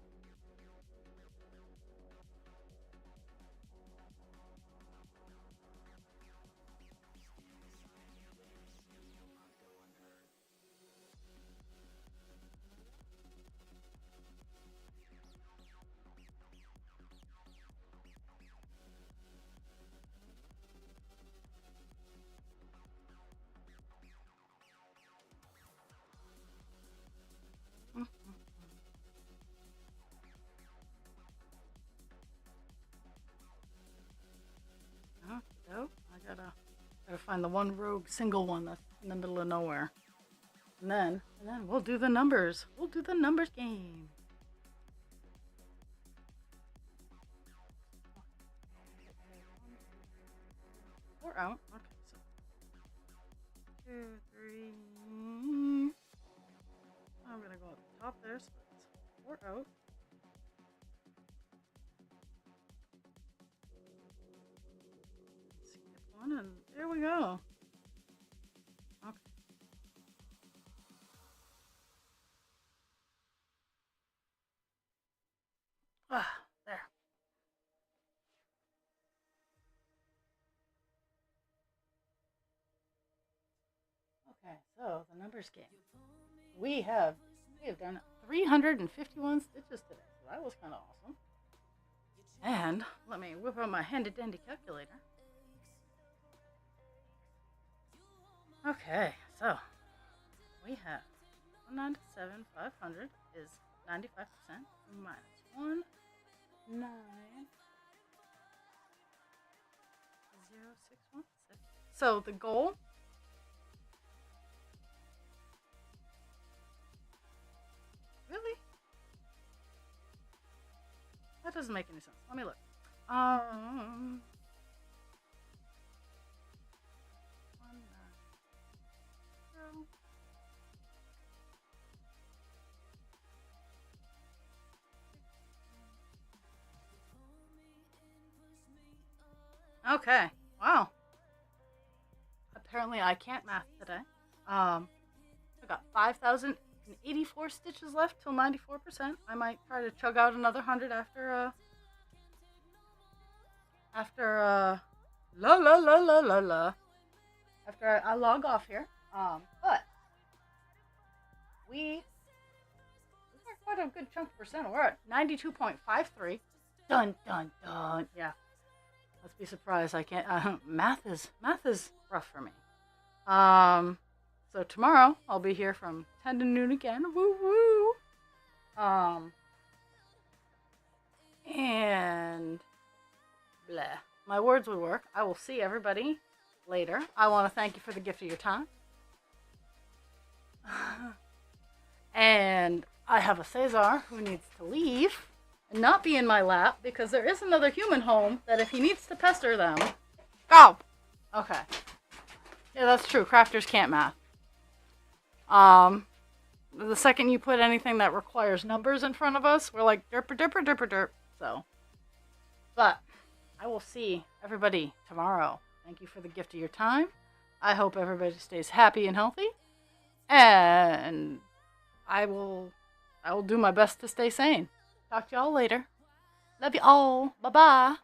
incurred. Stand aside and witness, we will not go unheard. find the one rogue single one that's in the middle of nowhere. And then we'll do the numbers. We'll do the numbers game. Four out. Okay, so 2, 3. I'm gonna go at the top there, so that's 4 out. Skip one, and there we go. Okay. There. Okay, so the numbers game. We have done 351 stitches today, so that was kind of awesome. And let me whip out my handy dandy calculator. Okay, so we have 197,500 is 95% minus 1, 9, 0, 6, 1, 6. So the goal. Really? That doesn't make any sense. Let me look. 1, 9, 0. Okay. Wow. Apparently I can't math today. I got 5,084 stitches left till 94%. I might try to chug out another 100 after after I log off here. But we got quite a good chunk of percent. We're at 92.53. Dun dun dun. Yeah. Let's be surprised. I can't. Math is rough for me. So tomorrow I'll be here from 10 to noon again. Woo woo. And blah. My words would work. I will see everybody later. I want to thank you for the gift of your time. And I have a Cesar who needs to leave and not be in my lap because there is another human home that if he needs to pester them. Go! Okay. Yeah, that's true. Crafters can't math. The second you put anything that requires numbers in front of us, we're like derp derp derp derp. So, but I will see everybody tomorrow. Thank you for the gift of your time. I hope everybody stays happy and healthy, and I will do my best to stay sane. Talk to y'all later. Love you all. Bye bye.